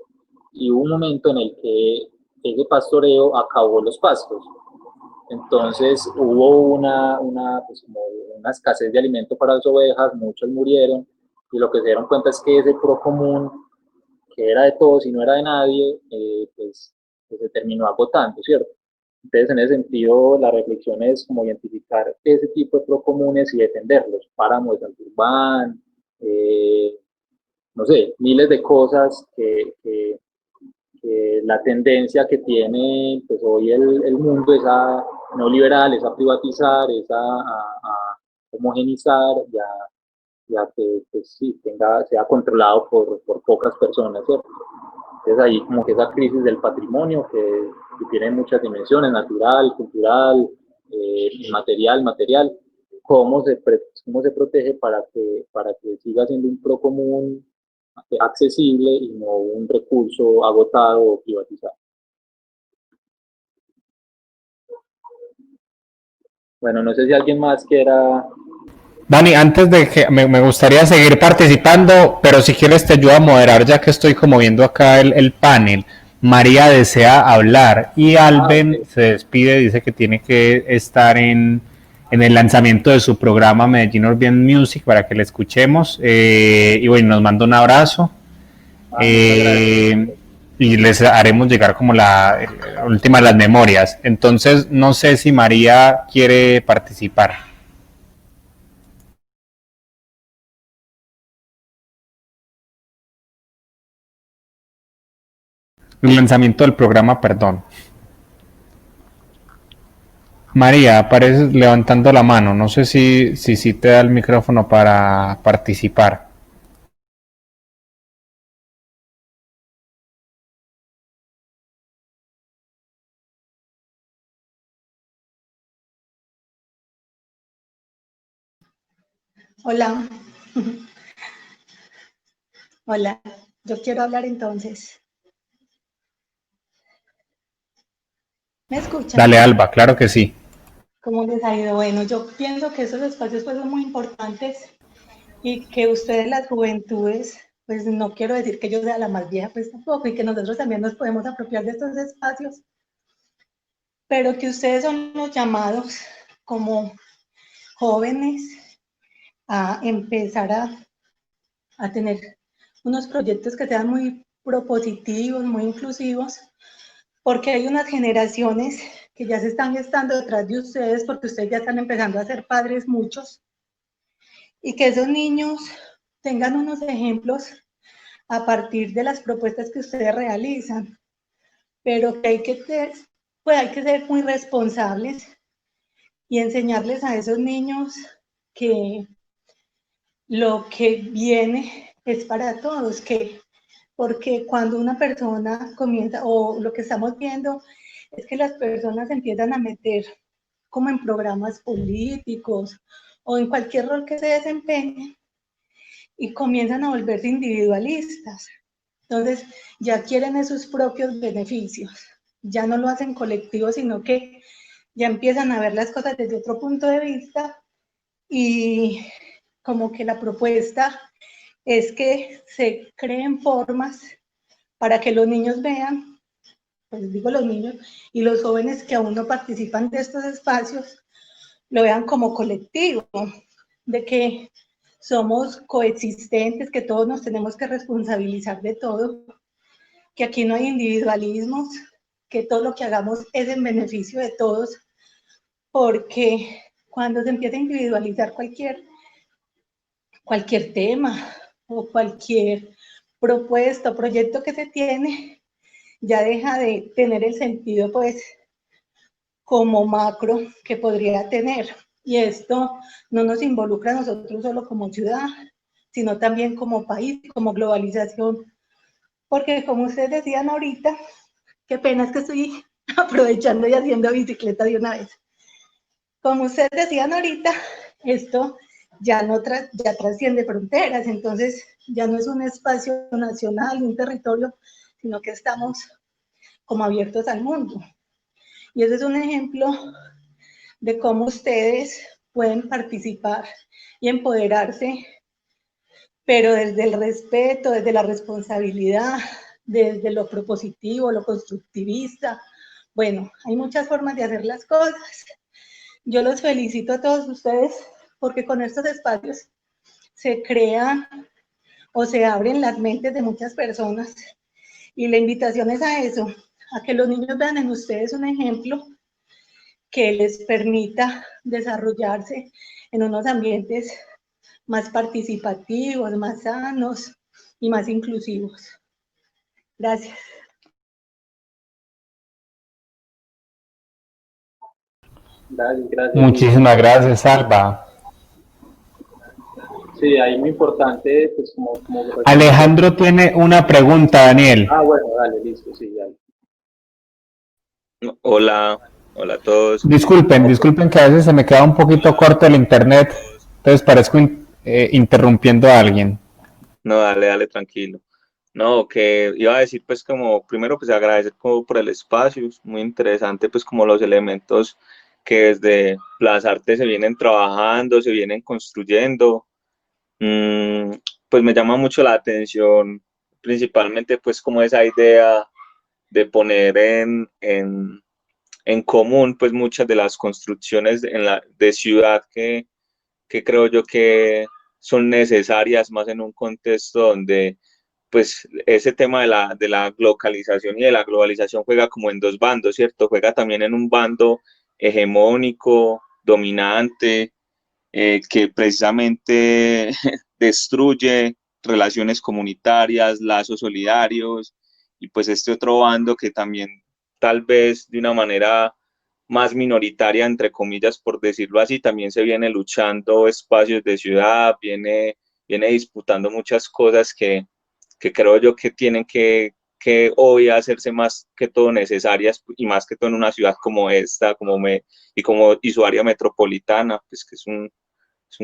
Y hubo un momento en el que ese pastoreo acabó los pastos. Entonces hubo pues como una escasez de alimento para las ovejas, muchos murieron, y lo que se dieron cuenta es que ese procomún, que era de todos y no era de nadie, pues se terminó agotando, ¿cierto? Entonces, en ese sentido, la reflexión es como identificar ese tipo de procomunes y defenderlos. Páramo de Santurbán, no sé, miles de cosas que la tendencia que tiene pues hoy el mundo es a neoliberal, es a privatizar, es a homogenizar, ya que pues, sí, sea controlado por pocas personas, ¿cierto? Entonces ahí como que esa crisis del patrimonio que tiene muchas dimensiones, natural, cultural, material, cómo se protege para que siga siendo un procomún accesible y no un recurso agotado o privatizado. Bueno, no sé si alguien más quiera. Dani, antes de que me gustaría seguir participando, pero si quieres te ayudo a moderar, ya que estoy como viendo acá el panel. María desea hablar y Alben Okay. se despide, dice que tiene que estar en el lanzamiento de su programa Medellín Urban Music para que le escuchemos. Y bueno, nos manda un abrazo. Muchas gracias. Y les haremos llegar como la última de las memorias. Entonces, no sé si María quiere participar. El lanzamiento del programa, perdón. María, apareces levantando la mano. No sé si te da el micrófono para participar. Hola. Hola, yo quiero hablar entonces. ¿Me Dale, escuchan? Alba, claro que sí. ¿Cómo les ha ido? Bueno, yo pienso que esos espacios pues son muy importantes y que ustedes las juventudes, pues no quiero decir que yo sea la más vieja, pues tampoco, y que nosotros también nos podemos apropiar de estos espacios, pero que ustedes son los llamados como jóvenes a empezar a tener unos proyectos que sean muy propositivos, muy inclusivos, porque hay unas generaciones que ya se están gestando detrás de ustedes, porque ustedes ya están empezando a ser padres muchos, y que esos niños tengan unos ejemplos a partir de las propuestas que ustedes realizan, pero que hay que ser muy responsables y enseñarles a esos niños que lo que viene es para todos, porque cuando una persona comienza, o lo que estamos viendo, es que las personas empiezan a meter como en programas políticos o en cualquier rol que se desempeñe y comienzan a volverse individualistas. Entonces, ya quieren esos propios beneficios, ya no lo hacen colectivo, sino que ya empiezan a ver las cosas desde otro punto de vista y como que la propuesta es que se creen formas para que los niños vean, pues digo los niños y los jóvenes que aún no participan de estos espacios, lo vean como colectivo, de que somos coexistentes, que todos nos tenemos que responsabilizar de todo, que aquí no hay individualismos, que todo lo que hagamos es en beneficio de todos, porque cuando se empieza a individualizar cualquier tema o cualquier propuesta o proyecto que se tiene, ya deja de tener el sentido, pues, como macro que podría tener. Y esto no nos involucra a nosotros solo como ciudad, sino también como país, como globalización. Porque como ustedes decían ahorita, qué pena es que estoy aprovechando y haciendo bicicleta de una vez. Como ustedes decían ahorita, esto ya ya trasciende fronteras, entonces ya no es un espacio nacional, un territorio, sino que estamos como abiertos al mundo. Y ese es un ejemplo de cómo ustedes pueden participar y empoderarse, pero desde el respeto, desde la responsabilidad, desde lo propositivo, lo constructivista. Bueno, hay muchas formas de hacer las cosas. Yo los felicito a todos ustedes porque con estos espacios se crean o se abren las mentes de muchas personas y la invitación es a eso, a que los niños vean en ustedes un ejemplo que les permita desarrollarse en unos ambientes más participativos, más sanos y más inclusivos. Gracias. Gracias. Muchísimas gracias, Alba. Sí, ahí muy importante, pues como Alejandro tiene una pregunta, Daniel. Ah, bueno, dale, listo, sí, dale. Hola, hola a todos. Disculpen que a veces se me queda un poquito corto el internet, entonces parezco interrumpiendo a alguien. No, dale, tranquilo. No, que iba a decir pues como, primero pues agradecer como por el espacio, es muy interesante pues como los elementos que desde las artes se vienen trabajando, se vienen construyendo. Pues me llama mucho la atención principalmente pues como esa idea de poner en común pues muchas de las construcciones de ciudad que creo yo que son necesarias más en un contexto donde pues ese tema de la localización y de la globalización juega como en dos bandos, ¿cierto? Juega también en un bando hegemónico, dominante, que precisamente destruye relaciones comunitarias, lazos solidarios, y pues este otro bando que también tal vez de una manera más minoritaria, entre comillas, por decirlo así, también se viene luchando espacios de ciudad, viene disputando muchas cosas que creo yo que tienen que hoy hacerse más que todo necesarias y más que todo en una ciudad como esta, y su área metropolitana, pues que es un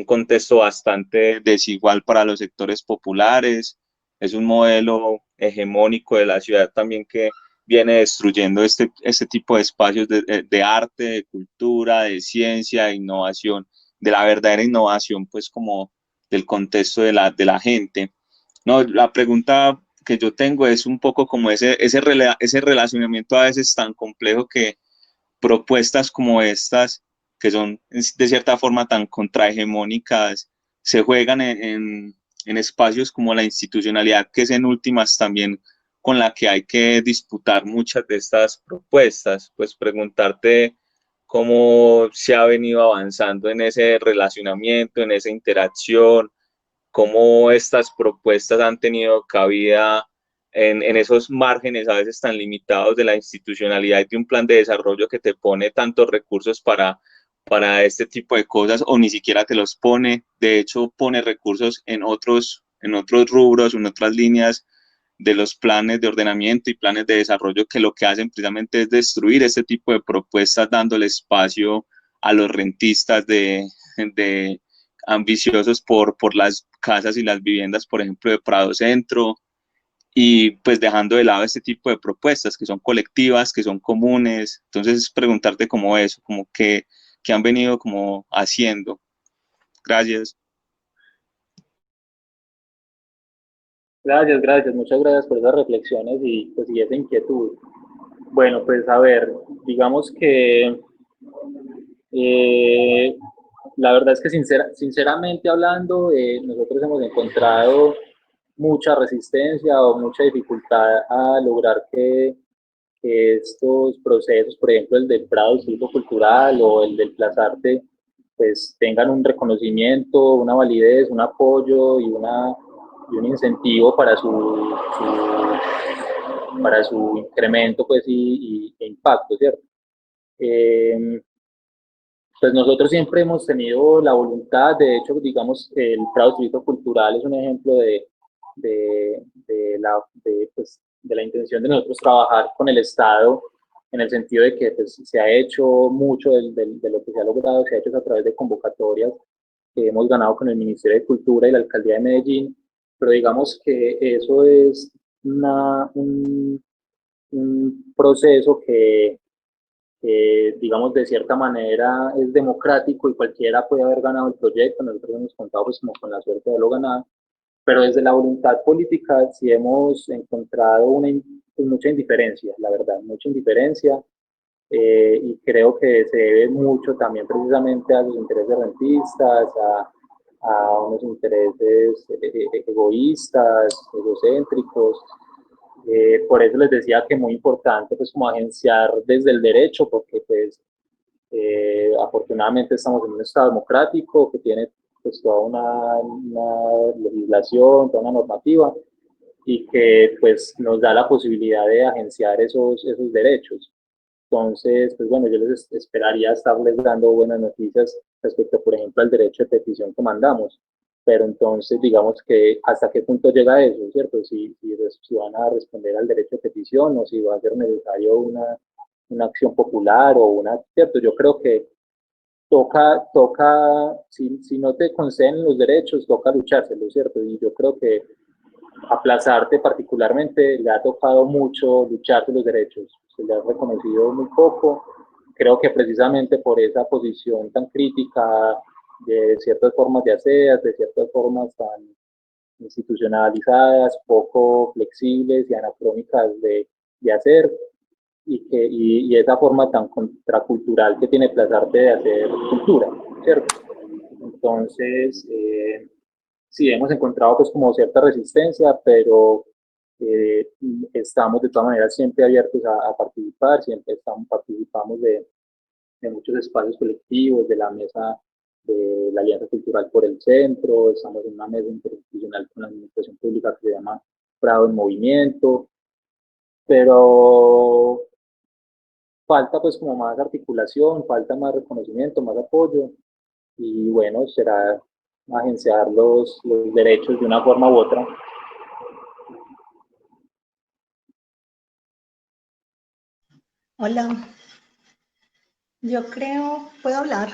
contexto bastante desigual para los sectores populares, es un modelo hegemónico de la ciudad también que viene destruyendo este tipo de espacios de arte, de cultura, de ciencia, de innovación, de la verdadera innovación, pues como del contexto de la gente. No, la pregunta que yo tengo es un poco como ese relacionamiento a veces tan complejo que propuestas como estas, que son de cierta forma tan contrahegemónicas, se juegan en espacios como la institucionalidad, que es en últimas también con la que hay que disputar muchas de estas propuestas. Pues preguntarte cómo se ha venido avanzando en ese relacionamiento, en esa interacción, cómo estas propuestas han tenido cabida en esos márgenes a veces tan limitados de la institucionalidad y de un plan de desarrollo que te pone tantos recursos para este tipo de cosas o ni siquiera te los pone, de hecho pone recursos en otros rubros, en otras líneas de los planes de ordenamiento y planes de desarrollo que lo que hacen precisamente es destruir este tipo de propuestas dándole espacio a los rentistas de ambiciosos por las casas y las viviendas, por ejemplo, de Prado Centro, y pues dejando de lado este tipo de propuestas que son colectivas, que son comunes. Entonces, preguntarte como eso, como que han venido como haciendo. Gracias. Gracias, muchas gracias por esas reflexiones y, pues, y esa inquietud. Bueno, pues a ver, digamos que la verdad es que sinceramente hablando, nosotros hemos encontrado mucha resistencia o mucha dificultad a lograr que estos procesos, por ejemplo el del Prado Cívico Cultural o el del Plazarte, pues tengan un reconocimiento, una validez, un apoyo y un incentivo para para su incremento pues, e impacto, ¿cierto? Pues nosotros siempre hemos tenido la voluntad, de hecho, digamos, el Prado Cívico Cultural es un ejemplo pues, de la intención de nosotros trabajar con el Estado en el sentido de que pues, se ha hecho mucho de lo que se ha logrado, se ha hecho a través de convocatorias que hemos ganado con el Ministerio de Cultura y la Alcaldía de Medellín, pero digamos que eso es un proceso que, digamos, de cierta manera es democrático y cualquiera puede haber ganado el proyecto. Nosotros hemos contado pues como con la suerte de lo ganado, pero desde la voluntad política sí hemos encontrado pues, mucha indiferencia, la verdad, mucha indiferencia, y creo que se debe mucho también precisamente a los intereses rentistas, a unos intereses egoístas, egocéntricos. Por eso les decía que muy importante pues como agenciar desde el derecho, porque pues afortunadamente estamos en un estado democrático que tiene pues toda una legislación, toda una normativa y que pues nos da la posibilidad de agenciar esos derechos. Entonces, pues bueno, yo les esperaría estarles dando buenas noticias respecto, por ejemplo, al derecho de petición que mandamos. Pero entonces, digamos que hasta qué punto llega eso, ¿cierto? Si van a responder al derecho de petición o si va a ser necesario una acción popular o una, ¿cierto? Yo creo que si no te conceden los derechos, toca luchárselo, ¿cierto? Y yo creo que a Plazarte particularmente le ha tocado mucho lucharse los derechos, se le ha reconocido muy poco. Creo que precisamente por esa posición tan crítica de ciertas formas de hacer, de ciertas formas tan institucionalizadas, poco flexibles y anacrónicas de hacer, y esa forma tan contracultural que tiene Plazarte de hacer cultura, ¿cierto? Entonces, sí, hemos encontrado pues como cierta resistencia, pero estamos de todas maneras siempre abiertos a participar, siempre participamos de muchos espacios colectivos, de la mesa de la Alianza Cultural por el Centro, estamos en una mesa interinstitucional con la administración pública que se llama Prado en Movimiento, pero falta pues como más articulación, falta más reconocimiento, más apoyo, y bueno, será agenciar los derechos de una forma u otra. Hola, yo creo, ¿puedo hablar?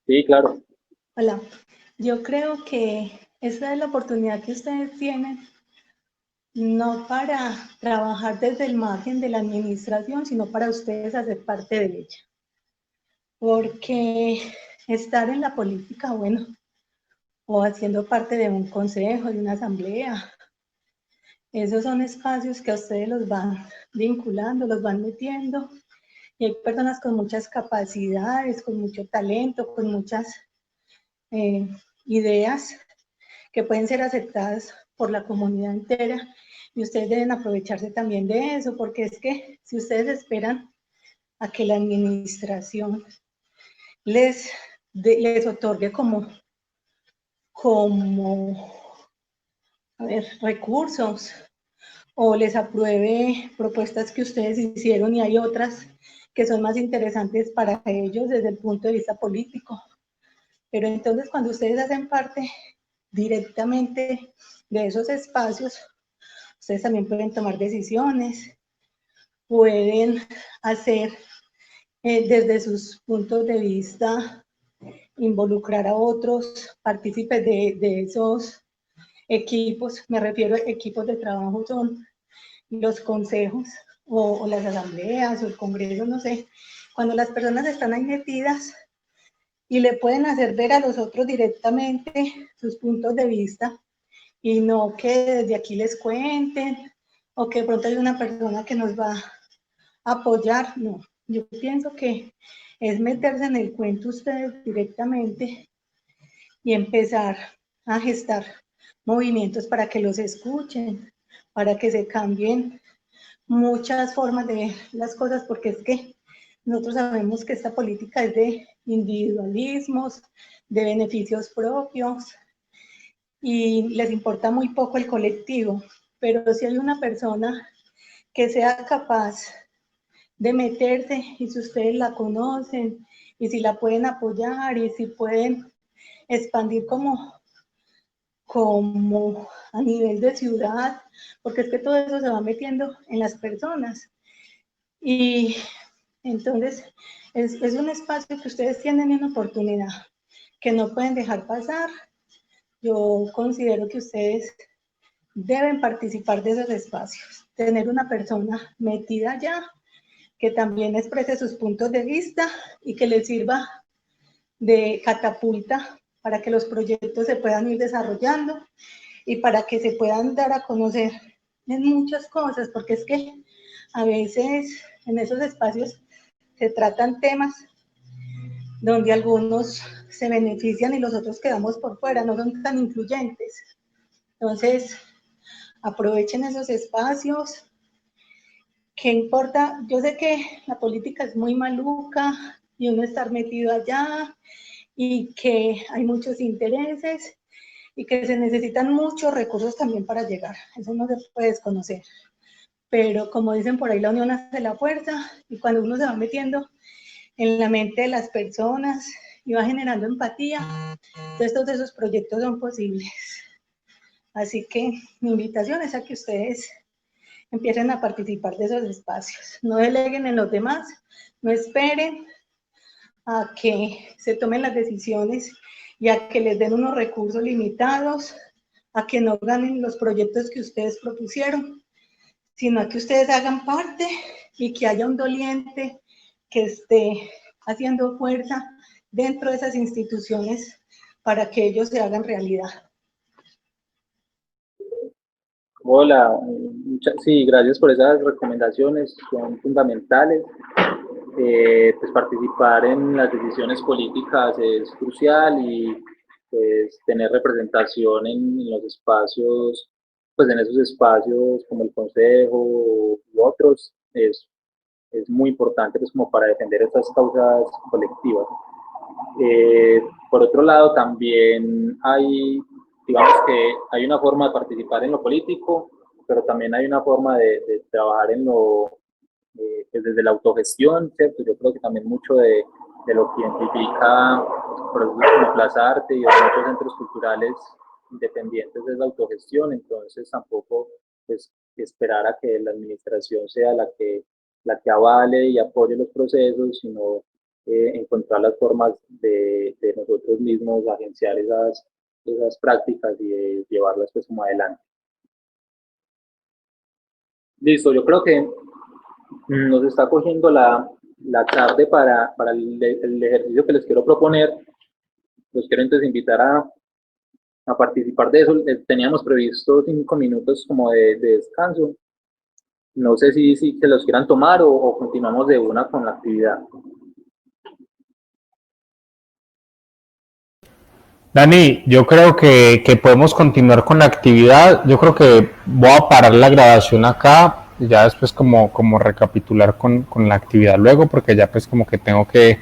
Sí, claro. Hola, yo creo que esta es la oportunidad que ustedes tienen, no para trabajar desde el margen de la administración, sino para ustedes hacer parte de ella. Porque estar en la política, bueno, o haciendo parte de un consejo, de una asamblea. Esos son espacios que a ustedes los van vinculando, los van metiendo, y hay personas con muchas capacidades, con mucho talento, con muchas ideas que pueden ser aceptadas por la comunidad entera, y ustedes deben aprovecharse también de eso, porque es que si ustedes esperan a que la administración les otorgue como recursos, o les apruebe propuestas que ustedes hicieron, y hay otras que son más interesantes para ellos desde el punto de vista político. Pero entonces, cuando ustedes hacen parte directamente de esos espacios, ustedes también pueden tomar decisiones, pueden hacer desde sus puntos de vista, involucrar a otros partícipes de esos equipos. Me refiero a equipos de trabajo, son los consejos o las asambleas o el congreso, no sé, cuando las personas están ahí metidas y le pueden hacer ver a los otros directamente sus puntos de vista, y no que desde aquí les cuenten, o que de pronto hay una persona que nos va a apoyar. No, yo pienso que es meterse en el cuento ustedes directamente y empezar a gestar movimientos para que los escuchen, para que se cambien muchas formas de ver las cosas, porque es que nosotros sabemos que esta política es de individualismos, de beneficios propios, y les importa muy poco el colectivo. Pero si hay una persona que sea capaz de meterse, y si ustedes la conocen, y si la pueden apoyar, y si pueden expandir como a nivel de ciudad, porque es que todo eso se va metiendo en las personas. Y entonces es un espacio que ustedes tienen, una oportunidad que no pueden dejar pasar. Yo considero que ustedes deben participar de esos espacios, tener una persona metida allá que también exprese sus puntos de vista y que les sirva de catapulta para que los proyectos se puedan ir desarrollando y para que se puedan dar a conocer en muchas cosas, porque es que a veces en esos espacios se tratan temas donde algunos se benefician y los otros quedamos por fuera, no son tan influyentes. Entonces, aprovechen esos espacios. ¿Qué importa? Yo sé que la política es muy maluca y uno estar metido allá, y que hay muchos intereses y que se necesitan muchos recursos también para llegar. Eso no se puede desconocer. Pero como dicen por ahí, la unión hace la fuerza, y cuando uno se va metiendo en la mente de las personas y va generando empatía, entonces todos esos proyectos son posibles. Así que mi invitación es a que ustedes empiecen a participar de esos espacios. No deleguen en los demás, no esperen a que se tomen las decisiones y a que les den unos recursos limitados, a que no ganen los proyectos que ustedes propusieron, sino a que ustedes hagan parte y que haya un doliente que esté haciendo fuerza dentro de esas instituciones para que ellos se hagan realidad. Hola, sí, gracias por esas recomendaciones, son fundamentales. Pues participar en las decisiones políticas es crucial, y pues tener representación en los espacios, pues en esos espacios como el consejo u otros es muy importante, pues como para defender estas causas colectivas. Por otro lado, también digamos que hay una forma de participar en lo político, pero también hay una forma de trabajar en pues desde la autogestión, ¿cierto? Yo creo que también mucho de lo que identifica procesos como Plaza Arte y muchos centros culturales independientes es la autogestión. Entonces tampoco pues esperar a que la administración sea la que avale y apoye los procesos, sino encontrar las formas de nosotros mismos agenciar esas prácticas y de llevarlas pues como adelante. Listo, yo creo que nos está cogiendo la tarde para el ejercicio que les quiero proponer. Los quiero entonces invitar a participar de eso. Teníamos previsto 5 minutos como de descanso. No sé si se los quieran tomar o continuamos de una con la actividad. Dani, yo creo que podemos continuar con la actividad. Yo creo que voy a parar la grabación acá, y ya después como recapitular con la actividad luego, porque ya pues como que tengo que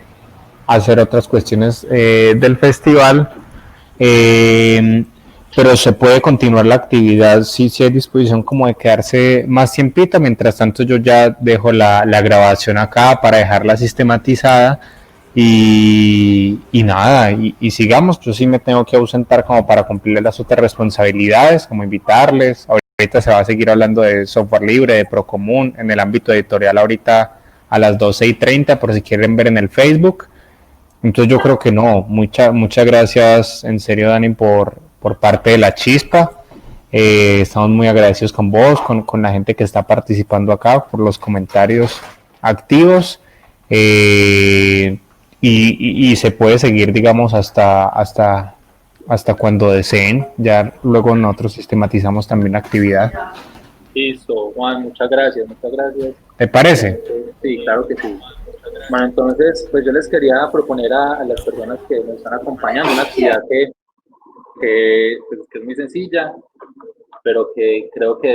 hacer otras cuestiones del festival. Pero se puede continuar la actividad si hay disposición como de quedarse más tiempito. Mientras tanto yo ya dejo la grabación acá para dejarla sistematizada y nada, y sigamos. Yo sí me tengo que ausentar como para cumplir las otras responsabilidades, como invitarles. Ahorita se va a seguir hablando de software libre, de Procomún, en el ámbito editorial ahorita a las 12:30 por si quieren ver en el Facebook. Entonces yo creo que no, muchas gracias en serio Dani por parte de La Chispa. Estamos muy agradecidos con vos, con la gente que está participando acá, por los comentarios activos. Y se puede seguir, digamos, hasta cuando deseen. Ya luego nosotros sistematizamos también la actividad. Listo, Juan, muchas gracias, muchas gracias. ¿Te parece? Sí, claro que sí. Bueno, entonces, pues yo les quería proponer a las personas que nos están acompañando una actividad que es muy sencilla, pero que creo que